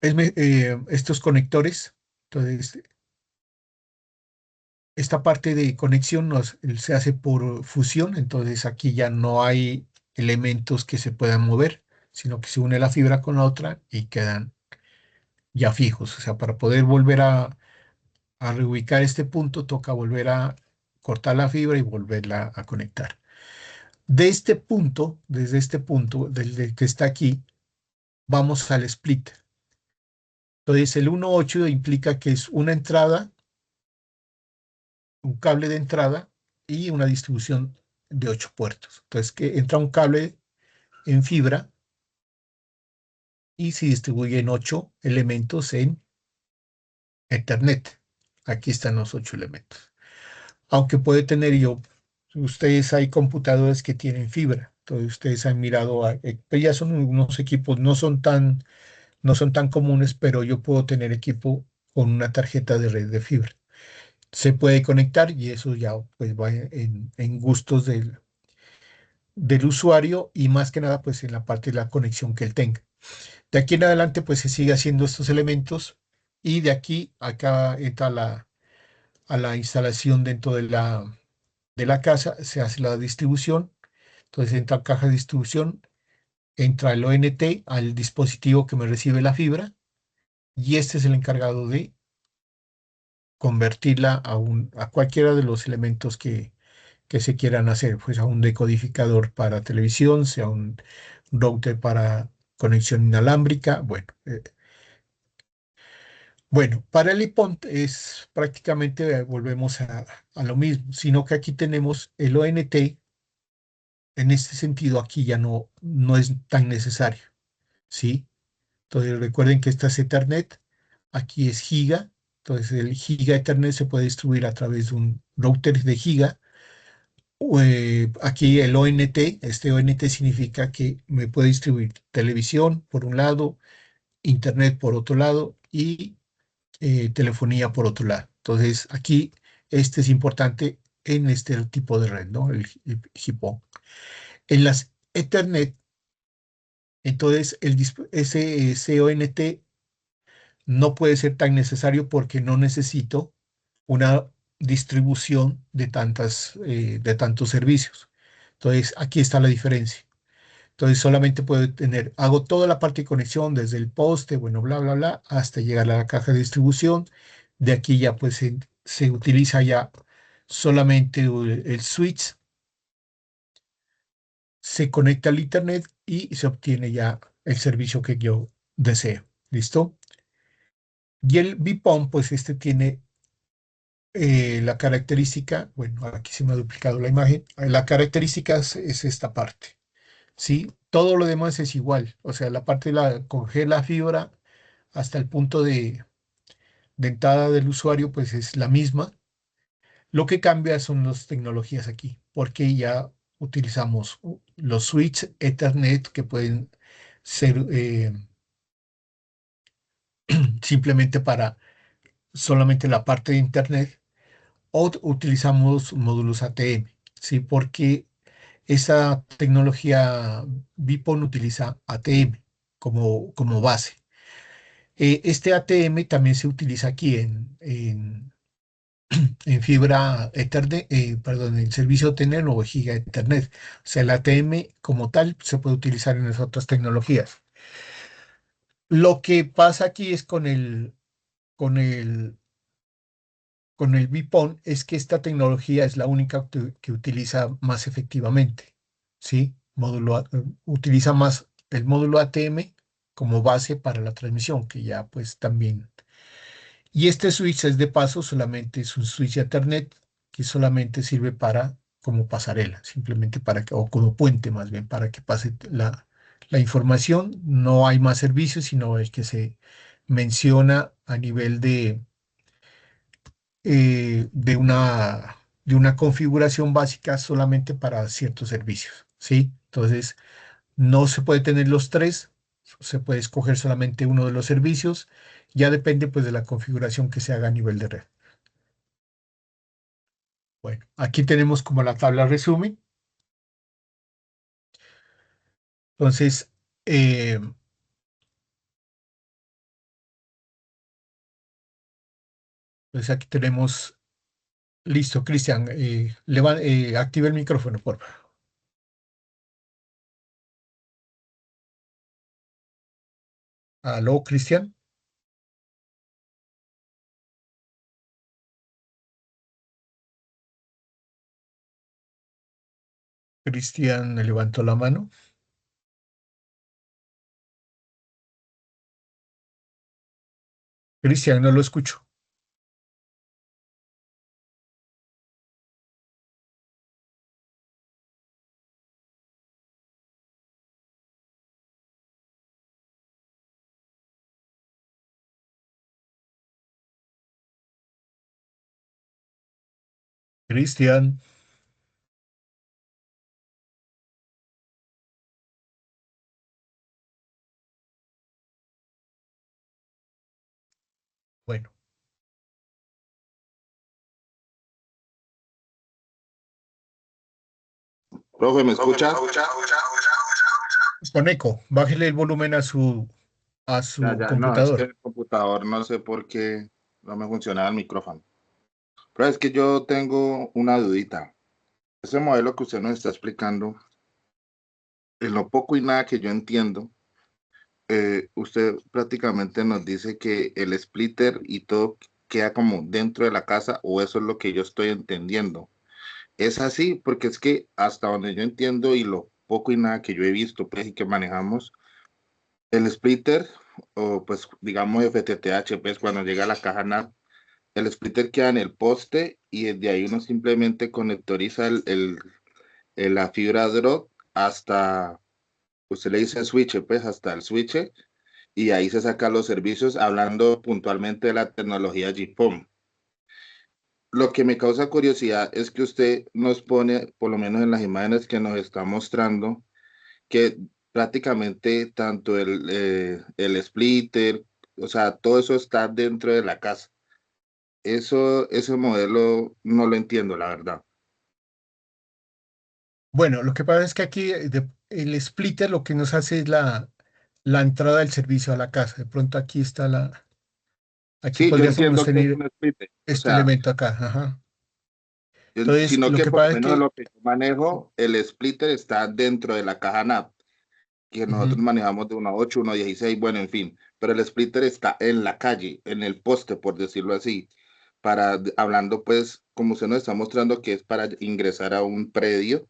estos conectores, entonces, esta parte de conexión se hace por fusión, entonces aquí ya no hay elementos que se puedan mover, sino que se une la fibra con la otra y quedan ya fijos. O sea, para poder volver a reubicar este punto, toca volver a cortar la fibra y volverla a conectar. Desde este punto, desde que está aquí, vamos al split. Entonces, el 1.8 implica que es una entrada, un cable de entrada y una distribución de 8 puertos. Entonces, que entra un cable en fibra y se distribuye en 8 elementos en Ethernet. Aquí están los 8 elementos. Aunque puede tener yo, ustedes hay computadores que tienen fibra. Entonces, ustedes han mirado, pero ya son unos equipos, no son tan comunes, pero yo puedo tener equipo con una tarjeta de red de fibra. Se puede conectar y eso ya pues va en gustos del usuario y más que nada pues en la parte de la conexión que él tenga. De aquí en adelante pues se sigue haciendo estos elementos y de aquí acá entra a la instalación dentro de la casa, se hace la distribución, entonces entra caja de distribución, entra el ONT al dispositivo que me recibe la fibra y este es el encargado de convertirla a cualquiera de los elementos que se quieran hacer, pues a un decodificador para televisión, sea un router para conexión inalámbrica. Bueno, para el iPod es prácticamente, volvemos a lo mismo, sino que aquí tenemos el ONT, en este sentido aquí ya no es tan necesario, ¿sí? Entonces recuerden que esta es Ethernet, aquí es Giga, entonces el Giga Ethernet se puede distribuir a través de un router de Giga. Aquí el ONT, este ONT significa que me puede distribuir televisión por un lado, internet por otro lado y telefonía por otro lado. Entonces, aquí este es importante en este tipo de red, ¿no? El HIPO. En las Ethernet, entonces ese ONT no puede ser tan necesario porque no necesito una distribución de tantos servicios. Entonces, aquí está la diferencia. Entonces solamente puedo hago toda la parte de conexión desde el poste, bueno, bla, bla, bla, hasta llegar a la caja de distribución. De aquí ya pues se utiliza ya solamente el switch, se conecta al internet y se obtiene ya el servicio que yo deseo. ¿Listo? Y el BPON, pues este tiene la característica, bueno, aquí se me ha duplicado la imagen, la característica es esta parte. ¿Sí? Todo lo demás es igual, o sea, la parte de coger la fibra hasta el punto de entrada del usuario, pues es la misma. Lo que cambia son las tecnologías aquí, porque ya utilizamos los switches Ethernet que pueden ser simplemente para solamente la parte de Internet o utilizamos módulos ATM, ¿sí? Porque esa tecnología VPON utiliza ATM. como base. Este ATM también se utiliza aquí en fibra Ethernet, perdón, en servicio de tecnología Ethernet. O sea, el ATM como tal se puede utilizar en las otras tecnologías. Lo que pasa aquí es con el, con el BPON es que esta tecnología es la única que utiliza más efectivamente, ¿sí? Utiliza más el módulo ATM como base para la transmisión, que ya pues también. Y este switch es de paso, solamente es un switch Ethernet que solamente sirve para como pasarela, simplemente para que, o como puente más bien, para que pase la información. No hay más servicios, sino el que se menciona a nivel de una configuración básica solamente para ciertos servicios, ¿sí? Entonces, no se puede tener los tres, se puede escoger solamente uno de los servicios, ya depende pues de la configuración que se haga a nivel de red. Bueno, aquí tenemos como la tabla resumen. Entonces, pues aquí tenemos, listo, Cristian, activa el micrófono, por favor. Aló, Cristian. Cristian levantó la mano. Cristian, no lo escucho. Cristian, bueno, Profe, ¿me escucha? con eco, bájele el volumen a Ya, su ya, no, es que computador. el computador no sé por qué no me funcionaba el micrófono. Pero es que yo tengo una dudita. Ese modelo que usted nos está explicando, en lo poco y nada que yo entiendo, usted prácticamente nos dice que el splitter y todo queda como dentro de la casa, o eso es lo que yo estoy entendiendo. Es así, porque es que hasta donde yo entiendo y lo poco y nada que yo he visto, pues, y que manejamos, el splitter, o pues digamos FTTH, pues cuando llega a la caja NAT, el splitter queda en el poste y desde ahí uno simplemente conectoriza la fibra Drop hasta, usted le dice switch, pues hasta el switch, y ahí se sacan los servicios hablando puntualmente de la tecnología GPON. Lo que me causa curiosidad es que usted nos pone, por lo menos en las imágenes que nos está mostrando, que prácticamente tanto el splitter, o sea, todo eso está dentro de la casa. Ese modelo no lo entiendo, la verdad. Bueno, lo que pasa es que aquí el splitter lo que nos hace es la entrada del servicio a la casa. De pronto aquí Sí, yo podríamos entiendo que es tener un splitter, o este sea, elemento acá. Ajá. Entonces, sino lo que que por lo pasa es menos que lo que yo manejo, el splitter está dentro de la caja NAP, que nosotros ujú. manejamos de 1.8, 1.16, bueno, en fin, pero el splitter está en la calle, en el poste, por decirlo así, hablando pues, como usted nos está mostrando que es para ingresar a un predio.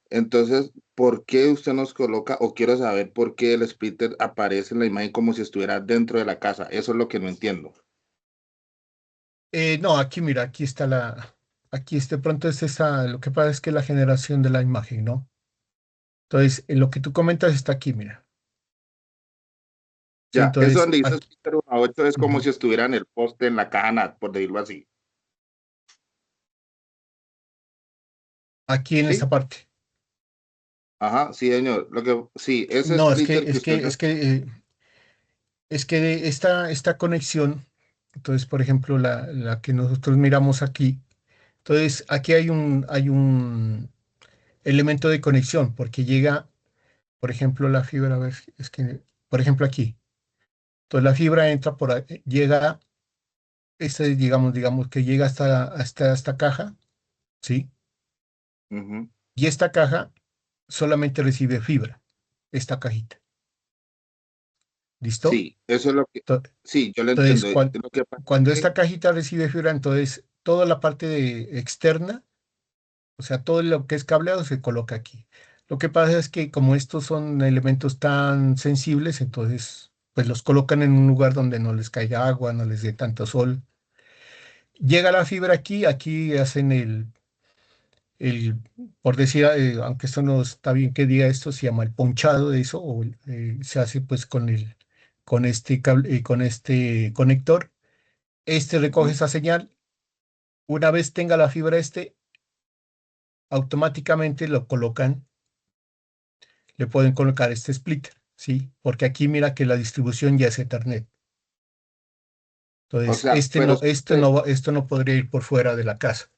Entonces, ¿por qué usted nos coloca, o quiero saber por qué el splitter aparece en la imagen como si estuviera dentro de la casa? Eso es lo que no entiendo. No, aquí mira, aquí de pronto lo que pasa es que la generación de la imagen, ¿no? Entonces, lo que tú comentas está aquí, mira. Sí, Ya, eso entonces, donde dice splitter 1.8 es como ujú, si estuviera en el poste en la caja NAT, por decirlo así. aquí en esta ¿Sí? parte. Ajá, sí, señor. Sí, ese No, splitter que usted nos... es que esta conexión, entonces, por ejemplo, la que nosotros miramos aquí, entonces, aquí hay un elemento de conexión, porque llega. por ejemplo, la fibra, a ver, es que, por ejemplo, aquí. Entonces la fibra entra por ahí, llega, digamos que llega hasta esta caja, ¿sí? Ujú. Y esta caja solamente recibe fibra, esta cajita. ¿Listo? Sí, eso es lo que, To- sí, yo lo Entonces, entiendo. Lo que pasa es cuando que, esta cajita recibe fibra, entonces toda la parte externa, o sea, todo lo que es cableado se coloca aquí. Lo que pasa es que como estos son elementos tan sensibles, entonces pues los colocan en un lugar donde no les caiga agua, no les dé tanto sol. Llega la fibra aquí, aquí hacen el por decir, aunque esto no está bien que diga esto, se llama el ponchado de eso, o se hace pues con este cable, con este conector. Este recoge ujú. esa señal. Una vez tenga la fibra automáticamente lo colocan, le pueden colocar este splitter, ¿sí? Porque aquí mira que la distribución ya es Ethernet. O Entonces, sea, pero es que, esto no podría ir por fuera de la casa,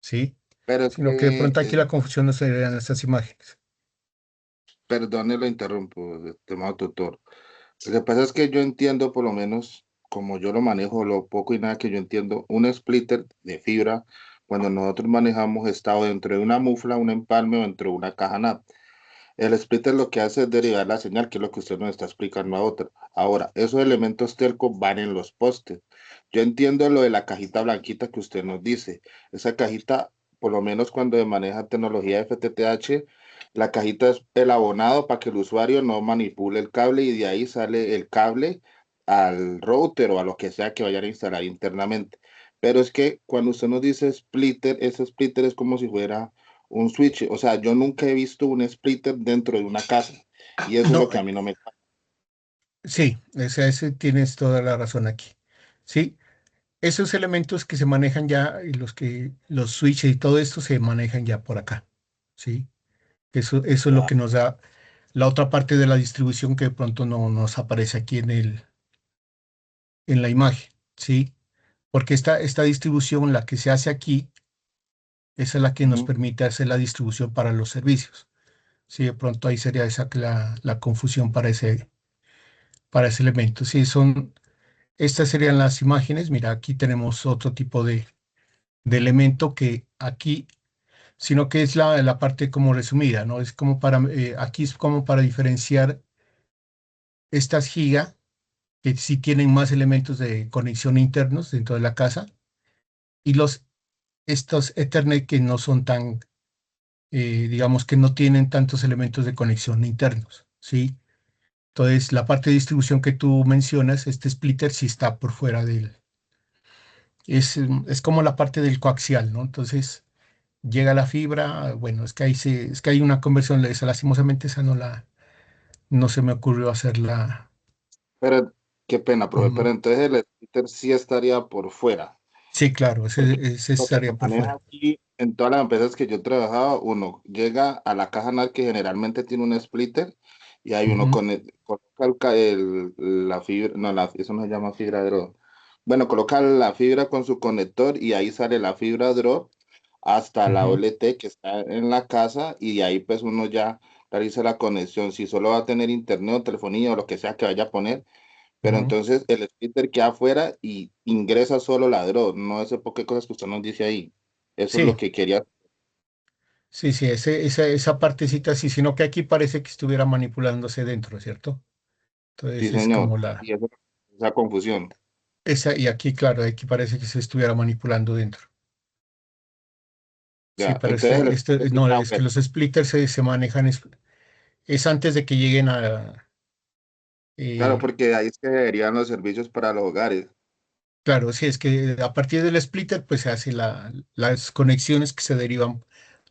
¿sí? pero es Sino que de que, pronto aquí la confusión no se vean estas imágenes. perdone, lo interrumpo, estimado tutor. Lo que pasa es que yo entiendo, por lo menos, como yo lo manejo, lo poco y nada que yo entiendo, un splitter de fibra, cuando nosotros manejamos, está o dentro de una mufla, un empalme o dentro de una caja NAP. El splitter lo que hace es derivar la señal, que es lo que usted nos está explicando a otra. Ahora, esos elementos telcos van en los postes. Yo entiendo lo de la cajita blanquita que usted nos dice. Esa cajita, por lo menos cuando se maneja tecnología FTTH, la cajita es el abonado para que el usuario no manipule el cable y de ahí sale el cable al router o a lo que sea que vayan a instalar internamente. Pero es que cuando usted nos dice splitter, ese splitter es como si fuera un switch. O sea, yo nunca he visto un splitter dentro de una casa y eso es lo No, que a mí no me... sí, ese tienes toda la razón aquí. Sí, esos elementos que se manejan ya, y los switches y todo esto se manejan ya por acá. ¿Sí? Eso es lo Ya. que nos da la otra parte de la distribución que de pronto no nos aparece aquí en la imagen, ¿sí? Porque esta distribución, la que se hace aquí, esa es la que nos Ujú. permite hacer la distribución para los servicios. Sí, de pronto ahí sería esa la confusión para ese elemento. Sí, estas serían las imágenes. Mira, aquí tenemos otro tipo de elemento que aquí, sino que es la parte como resumida, ¿no? Es como aquí es como para diferenciar estas giga, que sí tienen más elementos de conexión internos dentro de la casa, y estos Ethernet que no son tan, digamos que no tienen tantos elementos de conexión internos, ¿sí? Entonces, la parte de distribución que tú mencionas, este splitter sí está por fuera es como la parte del coaxial, ¿no? Entonces, llega la fibra, bueno, es que hay una conversión, esa lastimosamente esa no se me ocurrió hacerla. Pero qué pena, profe, pero entonces el splitter sí estaría por fuera, Sí, claro, porque ese lo que se estaría por maneja fuera. aquí en todas las empresas que yo he trabajado, uno llega a la caja NAT que generalmente tiene un splitter y hay uno Ujú, coloca la fibra, no, eso no se llama fibra drop. Bueno, coloca la fibra con su conector y ahí sale la fibra drop hasta la ujú, OLT que está en la casa y de ahí pues uno ya realiza la conexión. Si solo va a tener internet o telefonía o lo que sea que vaya a poner, pero ujú. entonces el splitter queda afuera y ingresa solo la drop, no ese poco de cosas que usted nos dice ahí. Eso es lo Sí, que quería. sí, sí, esa partecita sí, sino que aquí parece que estuviera manipulándose dentro, ¿cierto? Sí, Entonces es señor. como Y eso, esa confusión. y aquí, claro, aquí parece que se estuviera manipulando dentro. Sí, Ya, pero entonces el splitter sí no, queda es que afuera. los splitters se manejan, es antes de que lleguen Claro, eh, porque de ahí es que deberían los servicios para los hogares. claro, sí, es que a partir del splitter, pues se hace las conexiones que se derivan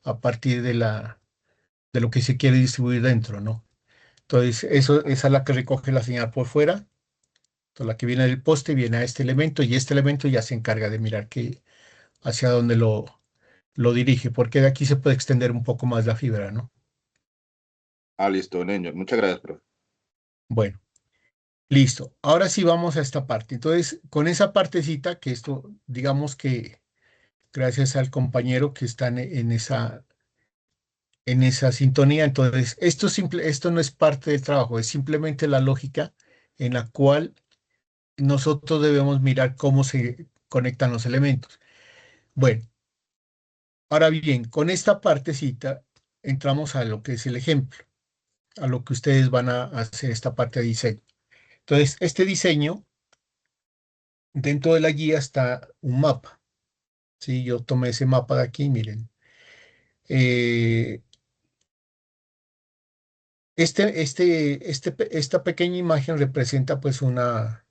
a partir de lo que se quiere distribuir dentro, ¿no? Entonces, esa es la que recoge la señal por fuera. Entonces, la que viene del poste viene a este elemento y este elemento ya se encarga de mirar hacia dónde lo dirige, porque de aquí se puede extender un poco más la fibra, ¿no? Ah, listo, niño. Muchas gracias, profe. Bueno, listo. Ahora sí vamos a esta parte. Entonces, con esa partecita, que esto, digamos que gracias al compañero que está en en esa sintonía. Entonces, esto no es parte del trabajo, es simplemente la lógica en la cual nosotros debemos mirar cómo se conectan los elementos. Bueno, ahora bien, con esta partecita entramos a lo que es el ejemplo, a lo que ustedes van a hacer esta parte de diseño. Entonces, este diseño, dentro de la guía está un mapa. Sí, yo tomé ese mapa de aquí, miren. Eh, esta pequeña imagen representa pues una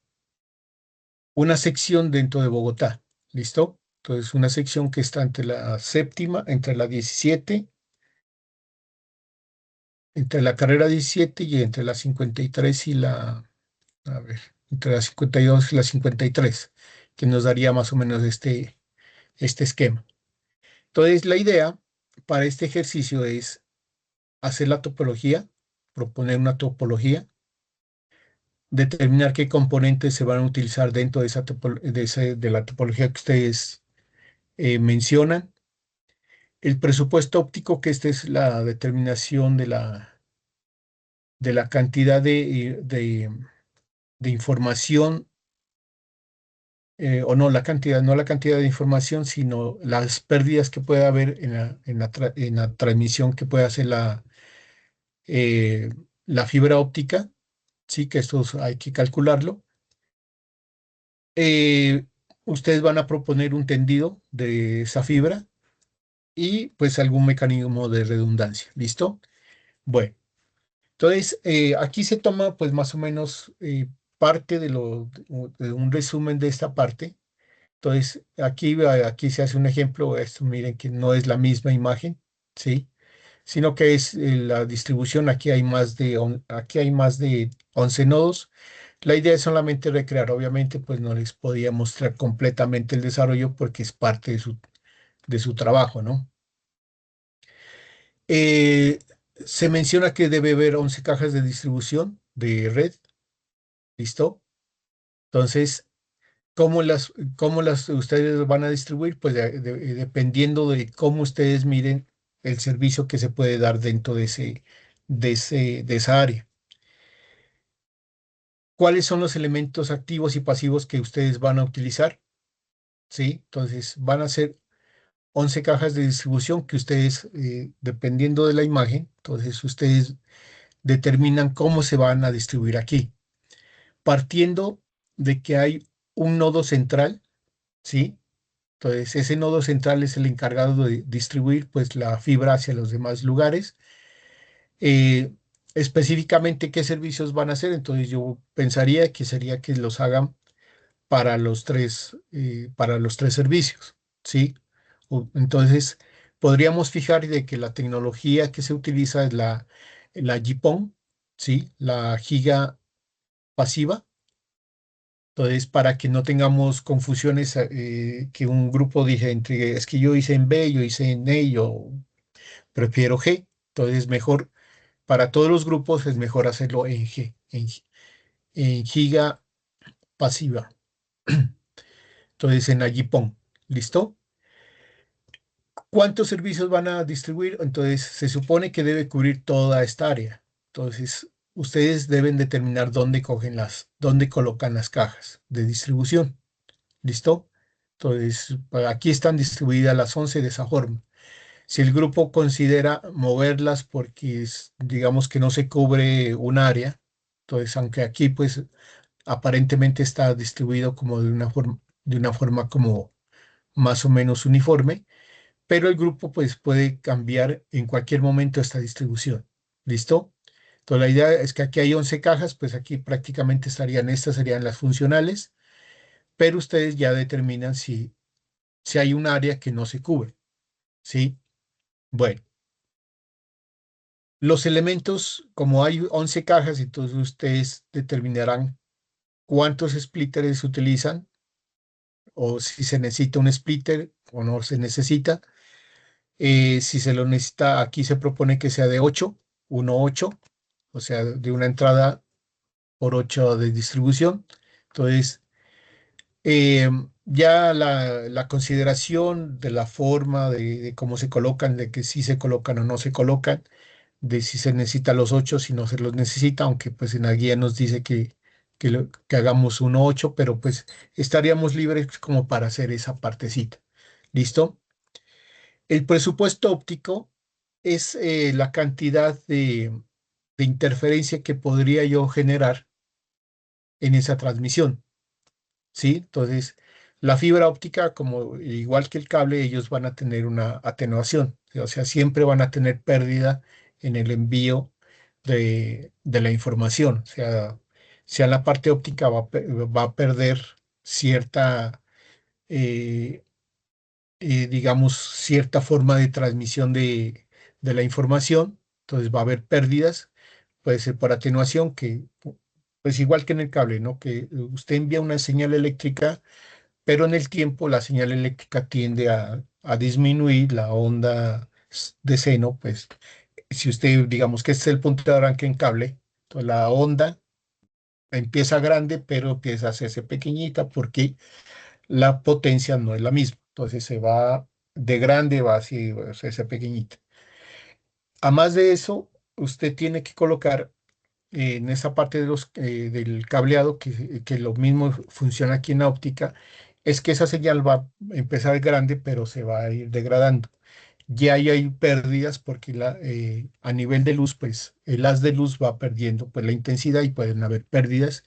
sección dentro de Bogotá. ¿Listo? Entonces, una sección que está entre la séptima, entre la 17, entre la carrera 17 y entre la 53 y la, a ver, entre la 52 y la 53, que nos daría más o menos este esquema. Entonces, la idea para este ejercicio es hacer la topología, proponer una topología, determinar qué componentes se van a utilizar dentro de, de la topología que ustedes mencionan, el presupuesto óptico, que esta es la determinación de la cantidad de información, o no la cantidad, no la cantidad de información, sino las pérdidas que puede haber en la transmisión que puede hacer eh, la fibra óptica, sí, que esto hay que calcularlo. Eh, Ustedes van a proponer un tendido de esa fibra y pues algún mecanismo de redundancia. ¿Listo? Bueno, entonces aquí se toma pues más o menos parte de un resumen de esta parte. Entonces aquí se hace un ejemplo. Esto miren que no es la misma imagen, ¿sí? Sino que es la distribución. Aquí hay más de 11 nodos. La idea es solamente recrear. Obviamente pues no les podía mostrar completamente el desarrollo porque es parte de su trabajo, ¿no? Eh, Se menciona que debe haber 11 cajas de distribución de red, ¿listo? Entonces, cómo las ustedes van a distribuir? Pues dependiendo de cómo ustedes miren el servicio que se puede dar dentro de esa área. ¿Cuáles son los elementos activos y pasivos que ustedes van a utilizar? ¿Sí? Entonces, van a ser 11 cajas de distribución que ustedes, dependiendo de la imagen, entonces ustedes determinan cómo se van a distribuir aquí, partiendo de que hay un nodo central, ¿sí? Entonces, ese nodo central es el encargado de distribuir pues la fibra hacia los demás lugares. Eh, Específicamente, ¿qué servicios van a hacer? Entonces, yo pensaría que sería que los hagan para los tres servicios, ¿sí? Entonces, podríamos fijar de que la tecnología que se utiliza es la GPON, ¿sí? La giga pasiva. Entonces, para que no tengamos confusiones, que un grupo dije entre, es que yo hice en B, yo hice en E, yo prefiero G. Entonces, mejor, para todos los grupos es mejor hacerlo en G, en giga pasiva. Entonces, en la GPON. ¿Listo? ¿Cuántos servicios van a distribuir? Entonces, se supone que debe cubrir toda esta área. Entonces, ustedes deben determinar dónde colocan las cajas de distribución. ¿Listo? Entonces, aquí están distribuidas las 11 de esa forma. Si el grupo considera moverlas porque digamos que no se cubre un área, entonces, aunque aquí pues aparentemente está distribuido como de una forma como más o menos uniforme, pero el grupo pues puede cambiar en cualquier momento esta distribución. ¿Listo? Entonces, la idea es que aquí hay 11 cajas, pues aquí prácticamente estas serían las funcionales, pero ustedes ya determinan si hay un área que no se cubre, ¿sí? Bueno, los elementos, como hay 11 cajas, entonces ustedes determinarán cuántos splitters se utilizan o si se necesita un splitter o no se necesita. Si se lo necesita, aquí se propone que sea de 8, 1, 8, o sea, de una entrada por 8 de distribución. Entonces, Ya la consideración de la forma, de cómo se colocan, de que si se colocan o no se colocan, de si se necesita los ocho, si no se los necesita, aunque pues en la guía nos dice que hagamos un ocho, pero pues estaríamos libres como para hacer esa partecita. ¿Listo? El presupuesto óptico es la cantidad de interferencia que podría yo generar en esa transmisión. ¿Sí? Entonces, la fibra óptica, como igual que el cable, ellos van a tener una atenuación, ¿sí? O sea, siempre van a tener pérdida en el envío de la información. O sea, la parte óptica va a perder cierta, eh, digamos, cierta forma de transmisión de la información. Entonces, va a haber pérdidas. Puede ser por atenuación, que, pues igual que en el cable, ¿no? Que usted envía una señal eléctrica, pero en el tiempo la señal eléctrica tiende a disminuir la onda de seno, pues si usted, digamos que este es el punto de arranque en cable, entonces la onda empieza grande, pero empieza a hacerse pequeñita porque la potencia no es la misma, entonces se va de grande, va así, a hacerse pequeñita. A más de eso, usted tiene que colocar en esa parte del cableado, que lo mismo funciona aquí en la óptica, es que esa señal va a empezar grande, pero se va a ir degradando. Ya ahí hay pérdidas porque a nivel de luz, pues el haz de luz va perdiendo pues, la intensidad y pueden haber pérdidas.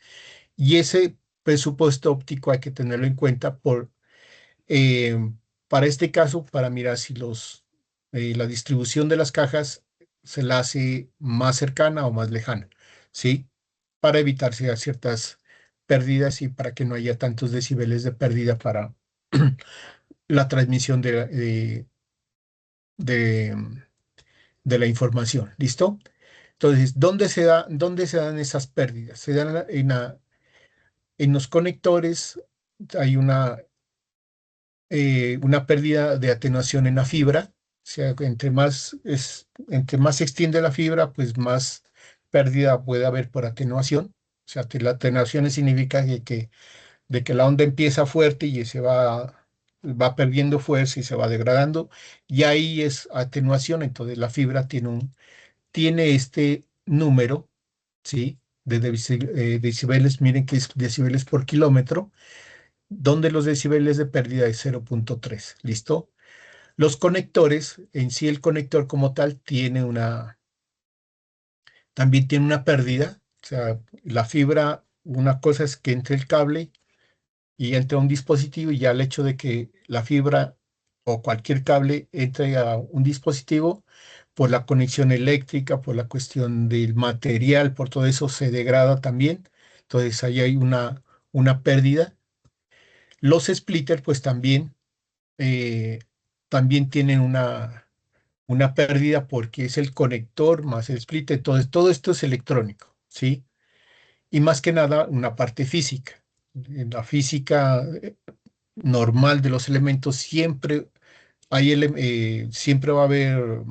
Y ese presupuesto óptico hay que tenerlo en cuenta eh, para este caso, para mirar si la distribución de las cajas se la hace más cercana o más lejana, ¿sí? Para evitarse ciertas pérdidas y para que no haya tantos decibeles de pérdida para la transmisión de, de la información. ¿Listo? Entonces, dónde se dan esas pérdidas? Se dan en los conectores, hay una pérdida de atenuación en la fibra. O sea, que entre más se extiende la fibra, pues más pérdida puede haber por atenuación. O sea, que la atenuación significa de que la onda empieza fuerte y va perdiendo fuerza y se va degradando. Y ahí es atenuación, entonces la fibra tiene este número, ¿sí? De decibeles, miren que es decibeles por kilómetro, donde los decibeles de pérdida es 0,3. ¿Listo? Los conectores, en sí el conector como tal también tiene una pérdida. O sea, la fibra, una cosa es que entre el cable y entre un dispositivo y ya el hecho de que la fibra o cualquier cable entre a un dispositivo por la conexión eléctrica, por la cuestión del material, por todo eso se degrada también. Entonces ahí hay una pérdida. Los splitters pues eh, también tienen una pérdida porque es el conector más el splitter. Entonces todo esto es electrónico, ¿sí? Y más que nada una parte física. En la física normal de los elementos siempre va a haber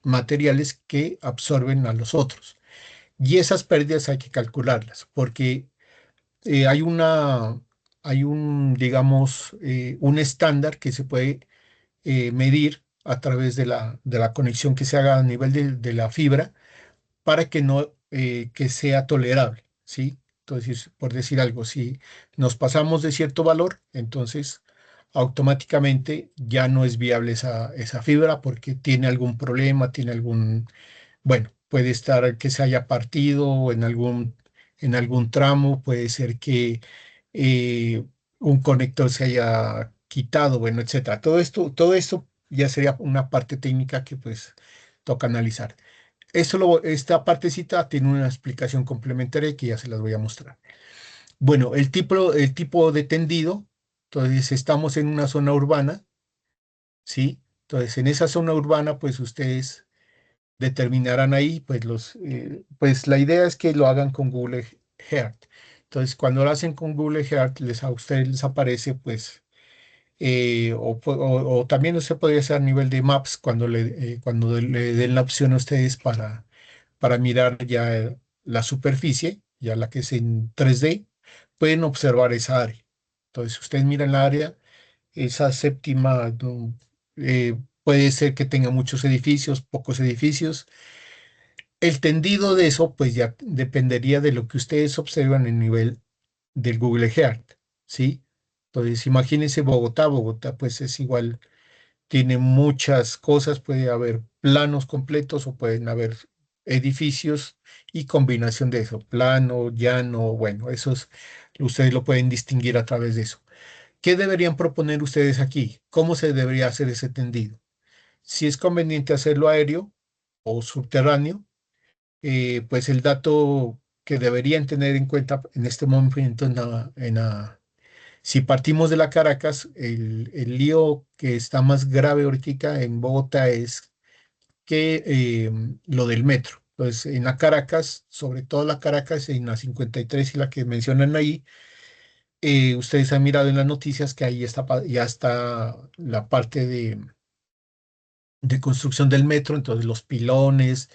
materiales que absorben a los otros. Y esas pérdidas hay que calcularlas, porque hay digamos, un estándar que se puede medir a través de la conexión que se haga a nivel de la fibra para que no, que sea tolerable, ¿sí? Entonces, por decir algo, si nos pasamos de cierto valor, entonces automáticamente ya no es viable esa fibra porque tiene algún problema, bueno, puede estar que se haya partido en algún tramo, puede ser que eh, un conector se haya quitado, bueno, etcétera. Todo esto ya sería una parte técnica que pues toca analizar. Esta partecita tiene una explicación complementaria que ya se las voy a mostrar. Bueno, el tipo de tendido, entonces estamos en una zona urbana, ¿sí? Entonces en esa zona urbana, pues ustedes determinarán ahí, pues la idea es que lo hagan con Google Earth. Entonces cuando lo hacen con Google Earth, a ustedes les aparece, pues, o también se podría hacer a nivel de Maps cuando le den la opción a ustedes para mirar ya la superficie, ya la que es en 3D, pueden observar esa área. Entonces, usted mira en la área, esa séptima, no, puede ser que tenga muchos edificios, pocos edificios. El tendido de eso, pues ya dependería de lo que ustedes observan en nivel del Google Earth, ¿sí? Entonces, imagínense Bogotá. Bogotá, pues es igual, tiene muchas cosas, puede haber planos completos o pueden haber edificios y combinación de eso, plano, llano, bueno, esos ustedes lo pueden distinguir a través de eso. ¿Qué deberían proponer ustedes aquí? ¿Cómo se debería hacer ese tendido? Si es conveniente hacerlo aéreo o subterráneo, pues el dato que deberían tener en cuenta en este momento si partimos de la Caracas, el lío que está más grave ahorita en Bogotá es que lo del metro. Entonces, en la Caracas, sobre todo la Caracas, en la 53 y la que mencionan ahí, ustedes han mirado en las noticias que ahí está, ya está la parte de construcción del metro, entonces los pilones,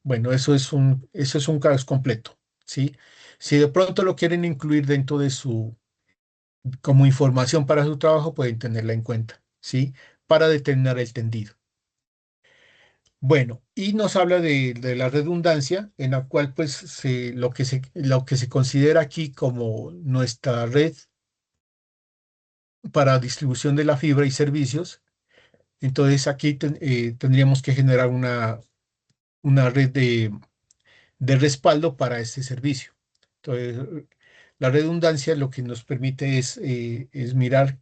bueno, eso es un caos completo, ¿sí? Si de pronto lo quieren incluir dentro de como información para su trabajo, pueden tenerla en cuenta, ¿sí? Para determinar el tendido. Bueno, y nos habla de la redundancia, en la cual pues lo que se considera aquí como nuestra red para distribución de la fibra y servicios. Entonces aquí tendríamos que generar una red de respaldo para este servicio. Entonces, la redundancia lo que nos permite es mirar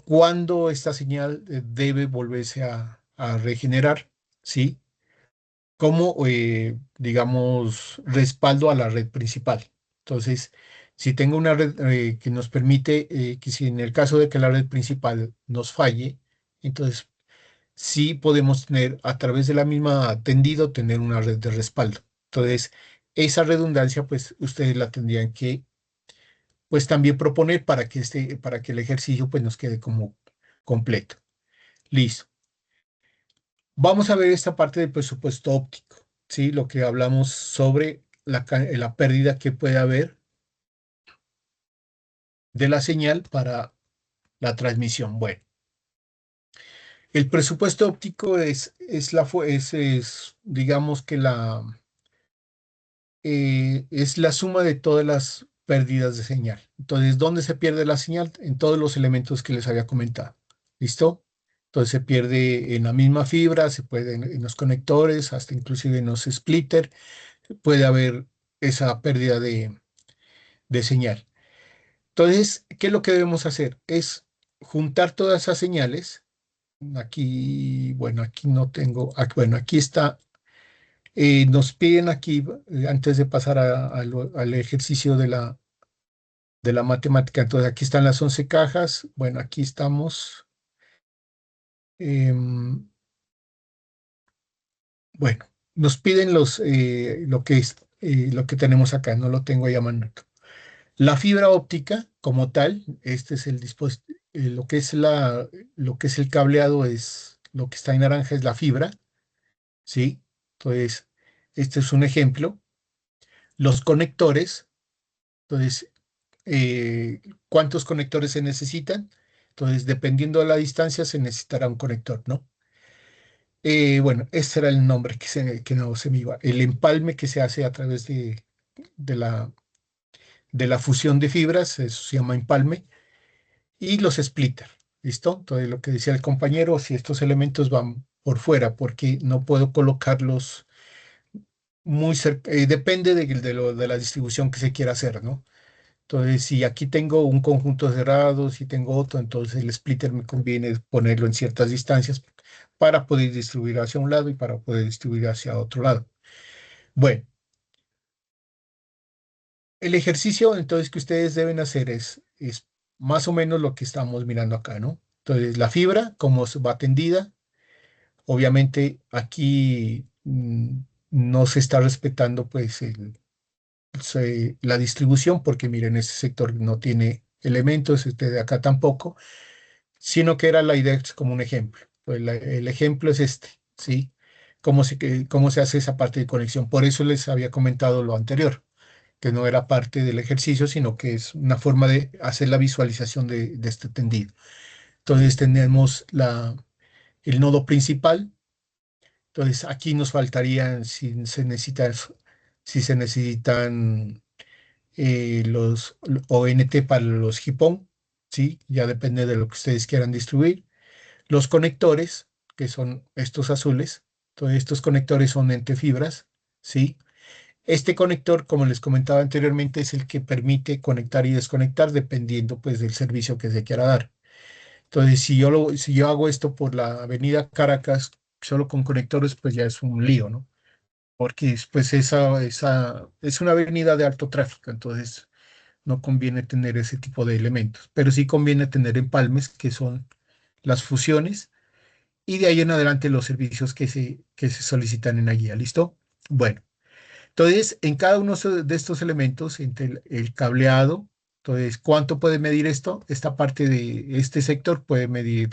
cuándo esta señal debe volverse a regenerar, ¿sí? Como, digamos, respaldo a la red principal. Entonces, si tengo una red que nos permite, que si en el caso de que la red principal nos falle, entonces sí podemos tener a través de la misma tendido, tener una red de respaldo. Entonces, esa redundancia, pues ustedes la tendrían que, pues también proponer para que el ejercicio pues nos quede como completo. Listo. Vamos a ver esta parte del presupuesto óptico, ¿sí? Lo que hablamos sobre la pérdida que puede haber de la señal para la transmisión. Bueno, el presupuesto óptico digamos que es la suma de todas las pérdidas de señal. Entonces, ¿dónde se pierde la señal? En todos los elementos que les había comentado. ¿Listo? Entonces se pierde en la misma fibra, se puede en los conectores, hasta inclusive en los splitters, puede haber esa pérdida de señal. Entonces, ¿qué es lo que debemos hacer? Es juntar todas esas señales. Aquí, bueno, aquí no tengo, bueno, aquí está. Nos piden aquí, antes de pasar al ejercicio de la matemática, entonces aquí están las 11 cajas. Bueno, aquí estamos. em, bueno, nos piden lo que tenemos acá, no lo tengo ahí a mano. La fibra óptica, como tal, este es el dispositivo, lo que es el cableado es, lo que está en naranja es la fibra, ¿sí? Entonces, este es un ejemplo. Los conectores, entonces, ¿cuántos conectores se necesitan? Entonces, dependiendo de la distancia, se necesitará un conector, ¿no? Bueno, este era el nombre que no se me iba. El empalme que se hace a través de de la fusión de fibras, eso se llama empalme, y los splitter, ¿listo? Entonces, lo que decía el compañero, si estos elementos van por fuera, porque no puedo colocarlos muy cerca, depende de la distribución que se quiera hacer, ¿no? Entonces, si aquí tengo un conjunto cerrado, si tengo otro, entonces el splitter me conviene ponerlo en ciertas distancias para poder distribuir hacia un lado y para poder distribuir hacia otro lado. Bueno, el ejercicio entonces que ustedes deben hacer es más o menos lo que estamos mirando acá, ¿no? Entonces, la fibra, como va tendida, obviamente aquí no se está respetando pues la distribución porque miren, este sector no tiene elementos, este de acá tampoco, sino que era la idea es como un ejemplo. Pues el ejemplo es este, ¿sí? Cómo se hace esa parte de conexión. Por eso les había comentado lo anterior. que no era parte del ejercicio, sino que es una forma de hacer la visualización de este tendido. Entonces tenemos el nodo principal. Entonces aquí nos faltarían si se necesitan los ONT para los hipón, ¿sí? Ya depende de lo que ustedes quieran distribuir. Los conectores, que son estos azules, entonces estos conectores son entre fibras, ¿sí? Este conector, como les comentaba anteriormente, es el que permite conectar y desconectar dependiendo pues del servicio que se quiera dar. Entonces, si yo hago esto por la avenida Caracas solo con conectores, pues ya es un lío, ¿no? Porque pues esa es una avenida de alto tráfico, entonces no conviene tener ese tipo de elementos, pero sí conviene tener empalmes, que son las fusiones, y de ahí en adelante los servicios que se solicitan en la guía. ¿Listo? Bueno, entonces en cada uno de estos elementos, entre el cableado, entonces, ¿cuánto puede medir esto? Esta parte de este sector puede medir,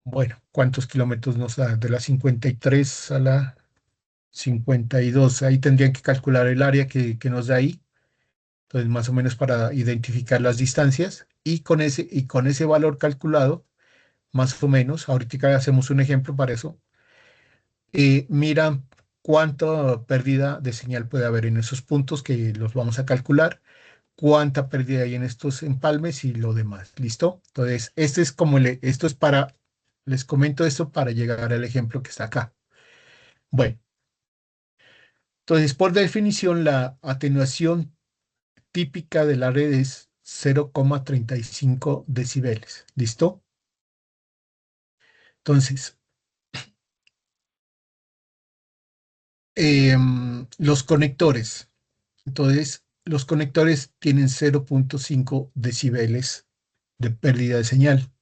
bueno, ¿cuántos kilómetros nos da? De la 53 a la 52. Ahí tendrían que calcular el área que nos da ahí. Entonces, más o menos para identificar las distancias. Y con ese valor calculado, más o menos, ahorita hacemos un ejemplo para eso, mira cuánta pérdida de señal puede haber en esos puntos que los vamos a calcular, cuánta pérdida hay en estos empalmes y lo demás. ¿Listo? Entonces, este es esto es para, les comento esto para llegar al ejemplo que está acá. Bueno, entonces, por definición, la atenuación típica de la red es 0,35 decibeles. ¿Listo? Entonces, los conectores. Entonces, los conectores tienen 0,5 decibeles de pérdida de señal.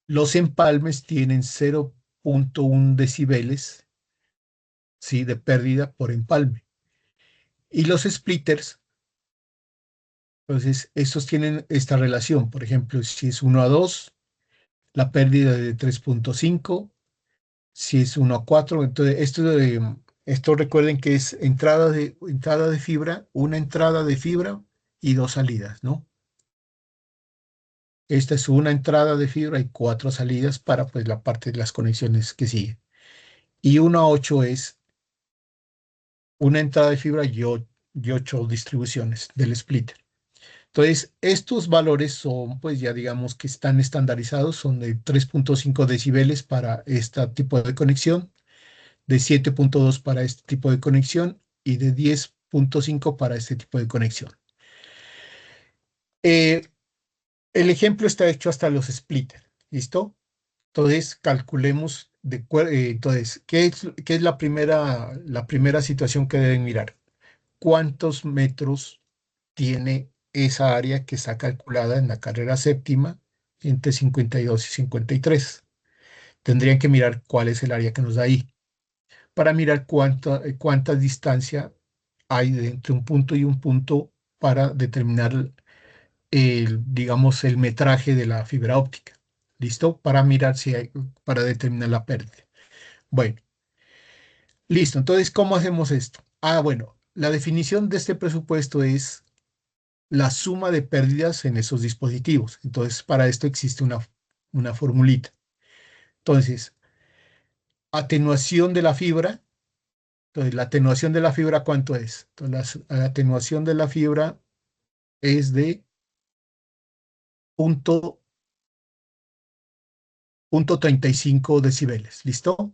Los empalmes tienen 0,1 decibeles, ¿sí? De pérdida por empalme. Y los splitters, entonces, estos tienen esta relación. Por ejemplo, si es 1:2, la pérdida de 3,5. Si es 1:4, entonces esto recuerden que es entrada de fibra, una entrada de fibra y dos salidas, ¿no? Esta es una entrada de fibra y cuatro salidas para pues la parte de las conexiones que sigue. Y 1:8 es una entrada de fibra y ocho distribuciones del splitter. Entonces, estos valores son, pues ya digamos que están estandarizados, son de 3,5 decibeles para este tipo de conexión, de 7,2 para este tipo de conexión y de 10,5 para este tipo de conexión. Eh, el ejemplo está hecho hasta los splitters, ¿listo? Entonces, calculemos entonces, qué es la primera situación que deben mirar? ¿Cuántos metros tiene esa área que está calculada en la carrera séptima entre 52 y 53? Tendrían que mirar cuál es el área que nos da ahí, para mirar cuánta distancia hay entre un punto y un punto para determinar digamos, el metraje de la fibra óptica. ¿Listo? Para mirar si hay, para determinar la pérdida. Bueno, listo. Entonces, ¿cómo hacemos esto? Ah, bueno, la definición de este presupuesto es la suma de pérdidas en esos dispositivos. Entonces, para esto existe una formulita. Entonces, atenuación de la fibra. Entonces, la atenuación de la fibra, ¿cuánto es? Entonces, la atenuación de la fibra es de punto, 35 decibeles. ¿Listo?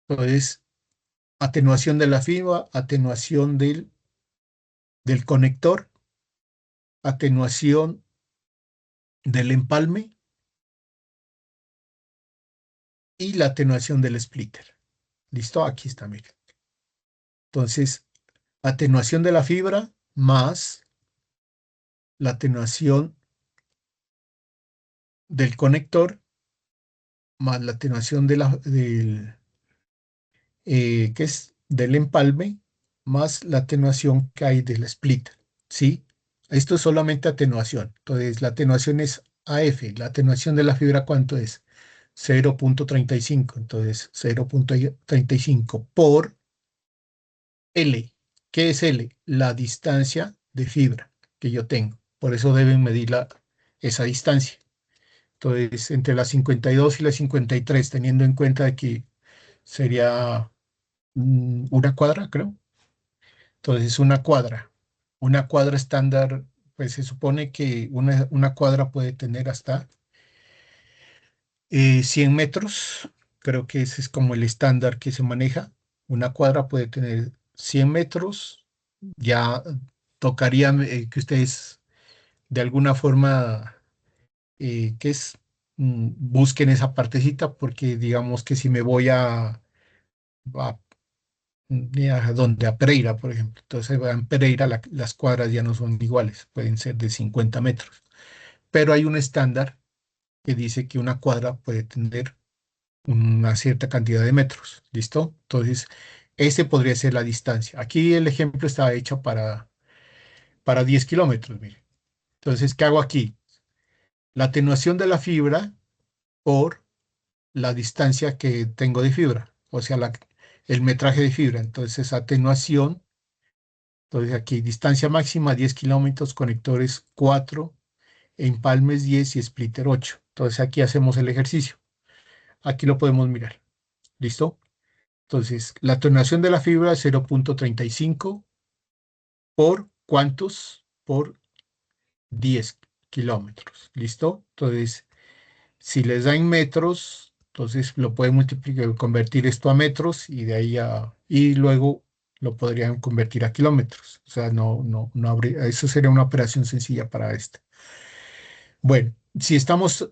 Entonces, atenuación de la fibra, atenuación del conector, atenuación del empalme y la atenuación del splitter. ¿Listo? Aquí está, miren. Entonces, atenuación de la fibra más la atenuación del conector más la atenuación que es del empalme más la atenuación que hay del splitter, ¿sí? Esto es solamente atenuación. Entonces, la atenuación es AF. La atenuación de la fibra, ¿cuánto es? 0.35. Entonces, 0.35 por L. ¿Qué es L? La distancia de fibra que yo tengo. Por eso deben medir esa distancia. Entonces, entre la 52 y la 53, teniendo en cuenta de que sería una cuadra, creo. Entonces, una cuadra estándar, pues se supone que una cuadra puede tener hasta 100 metros. Creo que ese es como el estándar que se maneja. Una cuadra puede tener 100 metros. Ya tocaría que ustedes de alguna forma, que es, busquen esa partecita, porque digamos que si me voy a, a donde, a Pereira, por ejemplo, entonces en Pereira las cuadras ya no son iguales, pueden ser de 50 metros, pero hay un estándar que dice que una cuadra puede tener una cierta cantidad de metros, ¿listo? Entonces, ese podría ser la distancia. Aquí el ejemplo está hecho para 10 kilómetros, mire. Entonces, ¿qué hago aquí? La atenuación de la fibra por la distancia que tengo de fibra, o sea, el metraje de fibra. Entonces, atenuación, entonces aquí distancia máxima 10 kilómetros, conectores 4, empalmes 10 y splitter 8. Entonces, aquí hacemos el ejercicio. Aquí lo podemos mirar. ¿Listo? Entonces, la atenuación de la fibra es 0.35 por ¿cuántos? Por 10 kilómetros. ¿Listo? Entonces, si les da en metros, entonces lo pueden multiplicar, convertir esto a metros y de ahí y luego lo podrían convertir a kilómetros. O sea, no habría, eso sería una operación sencilla para este. Bueno, si estamos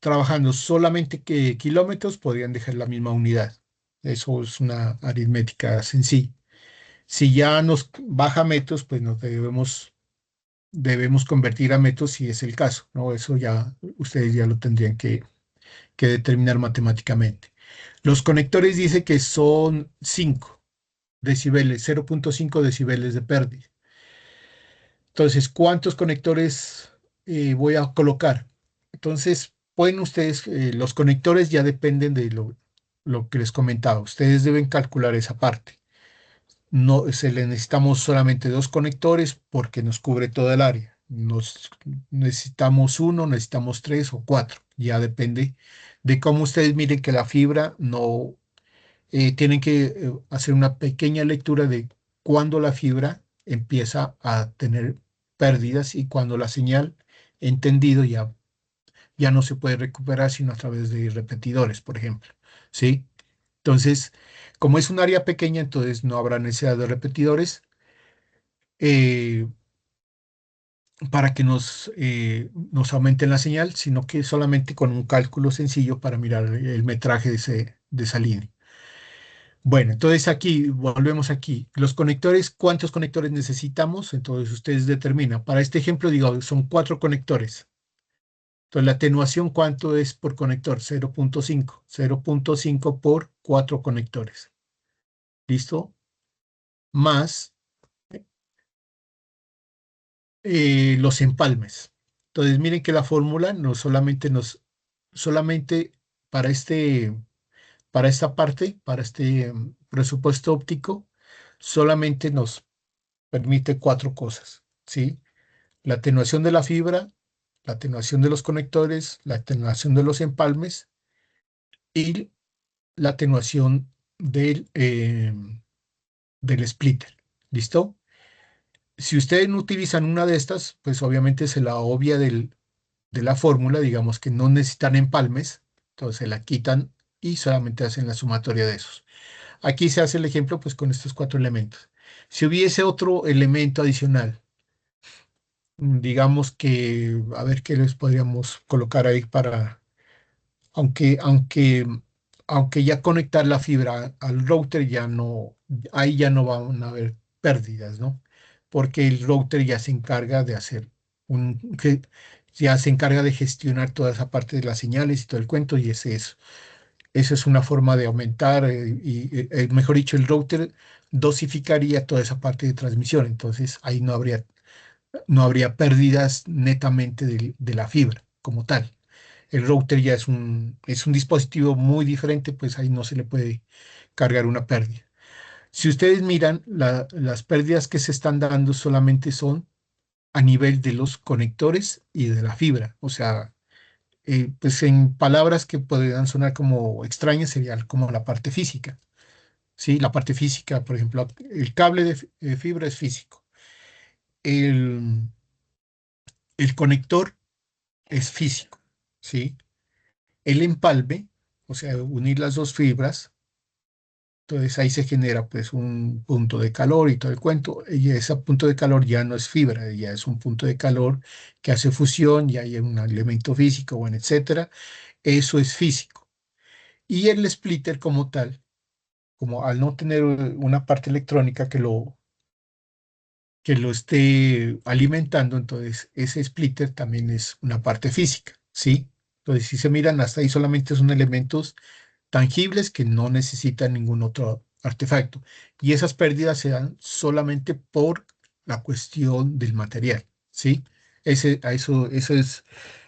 trabajando solamente que kilómetros, podrían dejar la misma unidad. Eso es una aritmética sencilla. Si ya nos baja metros, pues debemos convertir a metros si es el caso, ¿no? Eso ya ustedes ya lo tendrían que determinar matemáticamente. Los conectores dice que son 5 decibeles, 0.5 decibeles de pérdida. Entonces, ¿cuántos conectores voy a colocar? Entonces, pueden ustedes, los conectores ya dependen de lo que les comentaba. Ustedes deben calcular esa parte. No se le necesitamos solamente dos conectores porque nos cubre toda el área. Necesitamos uno, necesitamos tres o cuatro. Ya depende de cómo ustedes miren que la fibra no, tienen que hacer una pequeña lectura de cuándo la fibra empieza a tener pérdidas y cuando la señal, entendido, ya no se puede recuperar sino a través de repetidores, por ejemplo. ¿Sí? Entonces, como es un área pequeña, entonces no habrá necesidad de repetidores eh, para que nos aumenten la señal, sino que solamente con un cálculo sencillo para mirar el metraje de esa línea. Bueno, entonces aquí, volvemos aquí. Los conectores, ¿cuántos conectores necesitamos? Entonces ustedes determinan. Para este ejemplo, digo, son 4 conectores. Entonces la atenuación, ¿cuánto es por conector? 0.5. 0.5 por 4 conectores. ¿Listo? Más los empalmes. Entonces miren que la fórmula no solamente solamente para para esta parte, para este presupuesto óptico, solamente nos permite 4 cosas, ¿sí? La atenuación de la fibra, la atenuación de los conectores, la atenuación de los empalmes y la atenuación del splitter. ¿Listo? Si ustedes no utilizan una de estas, pues obviamente se la obvia de la fórmula, digamos que no necesitan empalmes, entonces se la quitan y solamente hacen la sumatoria de esos. Aquí se hace el ejemplo pues con estos 4 elementos. Si hubiese otro elemento adicional, digamos que, a ver qué les podríamos colocar ahí aunque, aunque, aunque ya conectar la fibra al router ya no, ahí ya no van a haber pérdidas, ¿no? Porque el router ya se encarga de hacer ya se encarga de gestionar toda esa parte de las señales y todo el cuento, y esa es una forma de aumentar, mejor dicho, el router dosificaría toda esa parte de transmisión, entonces ahí no habría pérdidas netamente de la fibra como tal. el router ya es un dispositivo muy diferente, pues ahí no se le puede cargar una pérdida. Si ustedes miran, las pérdidas que se están dando solamente son a nivel de los conectores y de la fibra. O sea, pues en palabras que podrían sonar como extrañas, sería como la parte física. Sí, la parte física, por ejemplo, el cable de fibra es físico. El, el conector es físico. ¿Sí? El empalme, o sea, unir las dos fibras, entonces ahí se genera pues un punto de calor y todo el cuento, y ese punto de calor ya no es fibra, ya es un punto de calor que hace fusión, ya hay un elemento físico, bueno, etcétera. Eso es físico. Y el splitter como tal, como al no tener una parte electrónica que lo esté alimentando, entonces ese splitter también es una parte física, ¿sí? Entonces, si se miran, hasta ahí solamente son elementos tangibles que no necesitan ningún otro artefacto. Y esas pérdidas se dan solamente por la cuestión del material, ¿sí? Eso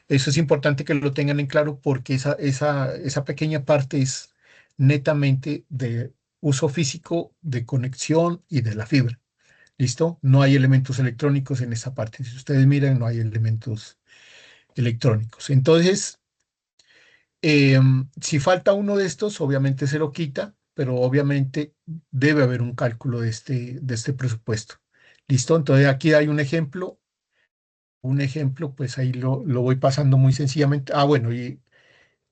es importante que lo tengan en claro porque esa pequeña parte es netamente de uso físico, de conexión y de la fibra. ¿Listo? No hay elementos electrónicos en esa parte. Si ustedes miran, no hay elementos electrónicos. Entonces, si falta uno de estos, obviamente se lo quita, pero obviamente debe haber un cálculo de este presupuesto. ¿Listo? Entonces aquí hay un ejemplo, pues ahí lo voy pasando muy sencillamente. Ah, bueno, y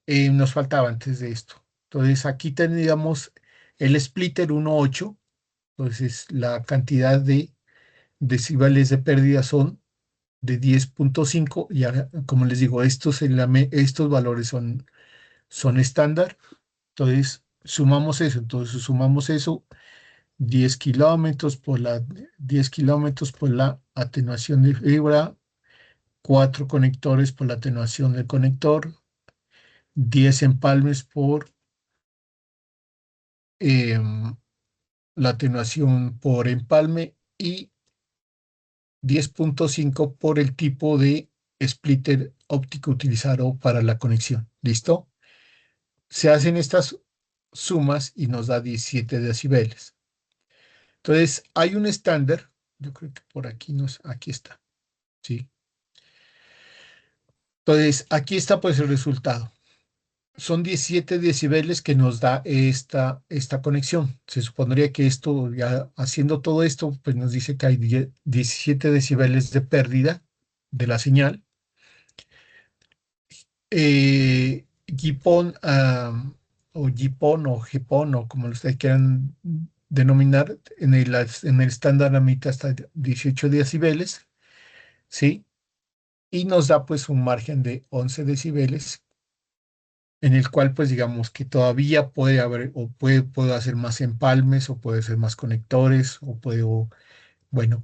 nos faltaba antes de esto. Entonces aquí tendríamos el splitter 1.8, entonces la cantidad de decibeles de pérdida son de 10.5 y ahora, como les digo, estos valores son estándar. Entonces, sumamos eso, 10 kilómetros por 10 kilómetros por la atenuación de fibra, 4 conectores por la atenuación del conector, 10 empalmes por em, la atenuación por empalme y 10.5 por el tipo de splitter óptico utilizado para la conexión. ¿Listo? Se hacen estas sumas y nos da 17 decibeles. Entonces, hay un estándar, yo creo que por aquí aquí está, ¿sí? Entonces, aquí está pues el resultado. Son 17 decibeles que nos da esta conexión. Se supondría que esto, ya haciendo todo esto, pues nos dice que hay 17 decibeles de pérdida de la señal. GPON, o GPON o GPON o como ustedes quieran denominar, en el estándar AMIT hasta 18 decibeles, ¿sí? Y nos da pues un margen de 11 decibeles en el cual pues digamos que todavía puede haber o puedo hacer más empalmes o puede ser más conectores o puedo, bueno,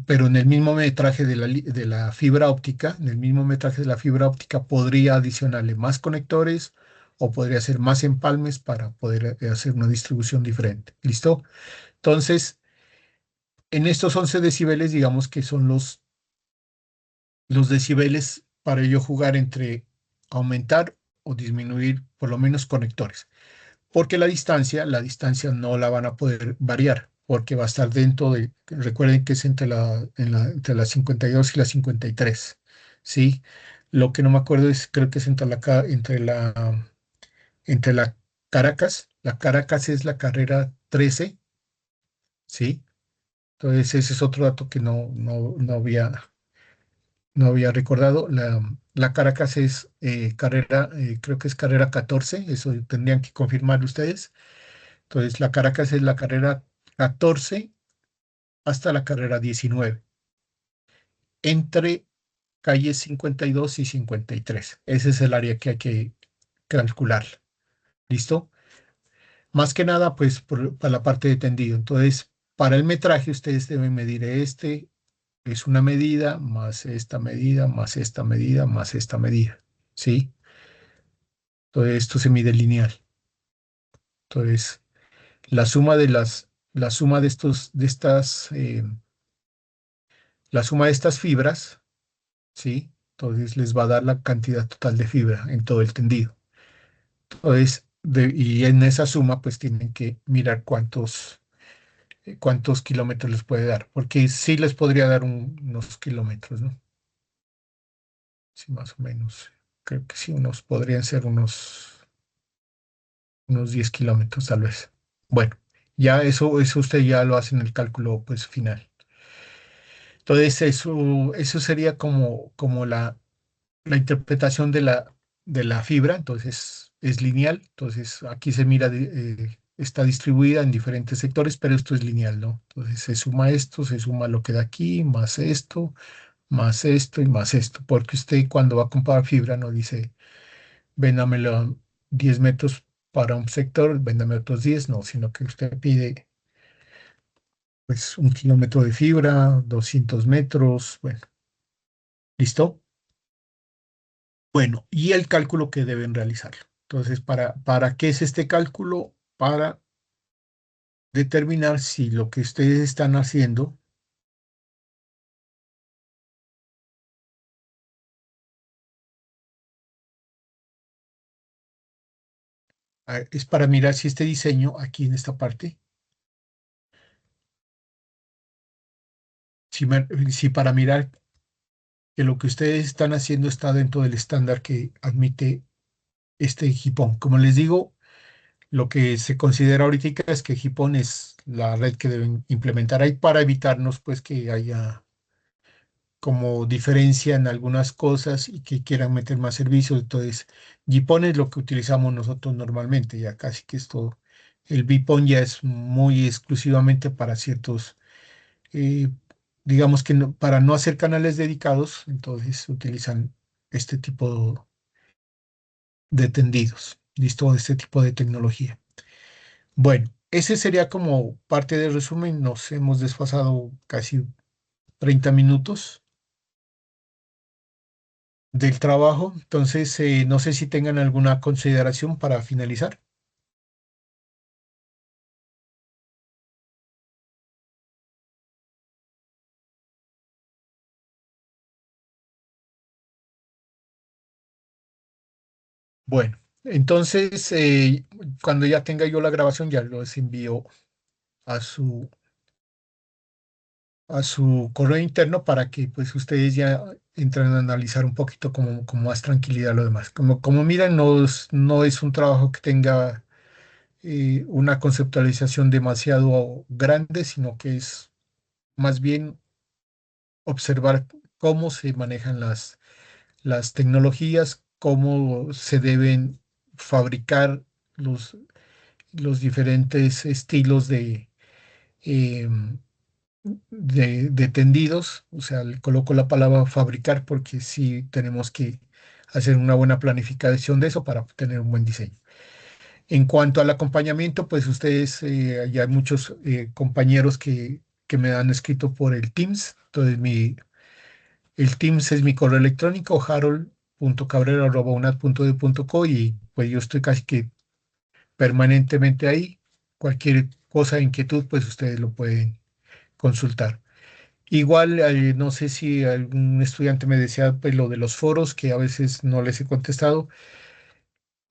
pero en el mismo metraje de la fibra óptica, en el mismo metraje de la fibra óptica podría adicionarle más conectores o podría hacer más empalmes para poder hacer una distribución diferente. ¿Listo? Entonces, en estos 11 decibeles, digamos que son los decibeles para yo jugar entre aumentar o disminuir por lo menos conectores. Porque la distancia no la van a poder variar, porque va a estar dentro recuerden que es entre la 52 y la 53, ¿sí? Lo que no me acuerdo es, creo que es entre la Caracas, la Caracas es la carrera 13, ¿sí? Entonces ese es otro dato que no había recordado. La Caracas es creo que es carrera 14, eso tendrían que confirmar ustedes. Entonces, la Caracas es la carrera 14 hasta la carrera 19, entre calles 52 y 53. Ese es el área que hay que calcular. ¿Listo? Más que nada, pues, para la parte de tendido. Entonces, para el metraje, ustedes deben medir es una medida, más esta medida, más esta medida, más esta medida. ¿Sí? Todo esto se mide lineal. Entonces, la suma de la suma de estas fibras, ¿sí? Entonces les va a dar la cantidad total de fibra en todo el tendido. Entonces, y en esa suma, pues tienen que mirar cuántos kilómetros les puede dar, porque sí les podría dar unos kilómetros, ¿no? Sí, más o menos. Creo que sí, podrían ser unos 10 kilómetros tal vez. Bueno, ya eso usted ya lo hace en el cálculo pues final. Entonces, eso sería como la interpretación de la fibra, entonces es lineal, entonces aquí se mira, está distribuida en diferentes sectores, pero esto es lineal, ¿no? Entonces se suma esto, se suma lo que da aquí, más esto y más esto, porque usted cuando va a comprar fibra no dice, véndamelo 10 metros para un sector, véndame otros 10, no, sino que usted pide pues 1 kilómetro de fibra, 200 metros, bueno, ¿listo? Bueno, y el cálculo que deben realizarlo. Entonces, ¿para qué es este cálculo? Para determinar si lo que ustedes están haciendo es para mirar si este diseño aquí en esta parte, si para mirar que lo que ustedes están haciendo está dentro del estándar que admite este GPON. Como les digo, lo que se considera ahorita es que GPON es la red que deben implementar ahí para evitarnos pues que haya como diferencia en algunas cosas y que quieran meter más servicios. Entonces, GPON es lo que utilizamos nosotros normalmente, ya casi que esto, el VPON ya es muy exclusivamente para ciertos, eh, digamos que para no hacer canales dedicados, entonces utilizan este tipo de tendidos, listo, este tipo de tecnología. Bueno, ese sería como parte del resumen. Nos hemos desfasado casi 30 minutos del trabajo. Entonces, no sé si tengan alguna consideración para finalizar. Bueno, entonces, cuando ya tenga yo la grabación, ya los envío a su correo interno para que pues ustedes ya entren a analizar un poquito con más tranquilidad lo demás. Como miran, no es un trabajo que tenga una conceptualización demasiado grande, sino que es más bien observar cómo se manejan las tecnologías, cómo se deben fabricar los, los diferentes estilos em, de tendidos. O sea, le coloco la palabra fabricar porque sí tenemos que hacer una buena planificación de eso para tener un buen diseño. En cuanto al acompañamiento, pues ustedes, ya hay muchos compañeros que me han escrito por el Teams. Entonces, el Teams es mi correo electrónico, harold.cabrera@unad.edu.co, y pues yo estoy casi que permanentemente ahí. Cualquier cosa, inquietud, pues ustedes lo pueden consultar. Igual, no sé si algún estudiante me decía pues, lo de los foros, que a veces no les he contestado.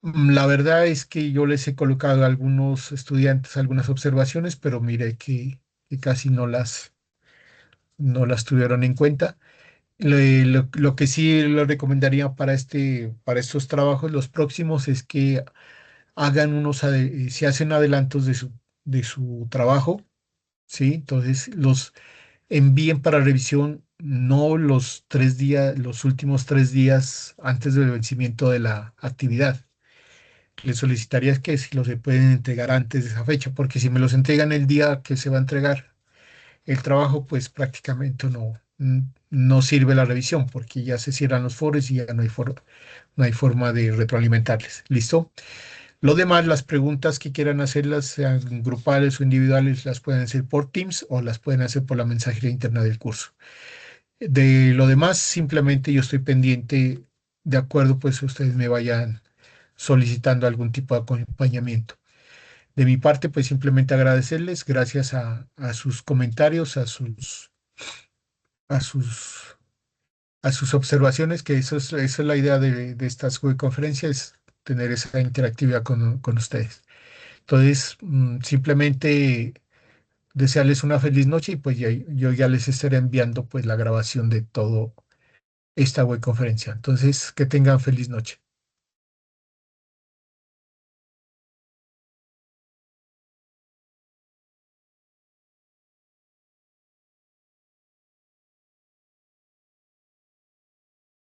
La verdad es que yo les he colocado a algunos estudiantes algunas observaciones, pero mire que casi no las tuvieron en cuenta. Lo que sí le recomendaría para estos trabajos, los próximos, es que hagan si hacen adelantos de su trabajo, ¿sí? Entonces los envíen para revisión no los 3 días, los últimos 3 días antes del vencimiento de la actividad. Les solicitaría que si los se pueden entregar antes de esa fecha, porque si me los entregan el día que se va a entregar el trabajo, pues prácticamente no sirve la revisión, porque ya se cierran los foros y ya no hay forma de retroalimentarles. ¿Listo? Lo demás, las preguntas que quieran hacerlas, sean grupales o individuales, las pueden hacer por Teams o las pueden hacer por la mensajería interna del curso. De lo demás, simplemente yo estoy pendiente, de acuerdo, pues ustedes me vayan solicitando algún tipo de acompañamiento. De mi parte, pues simplemente agradecerles, gracias a sus comentarios, a sus a sus observaciones, que eso es la idea de estas webconferencias, tener esa interactividad con ustedes. Entonces, simplemente desearles una feliz noche y pues yo ya les estaré enviando pues la grabación de todo esta webconferencia. Entonces, que tengan feliz noche.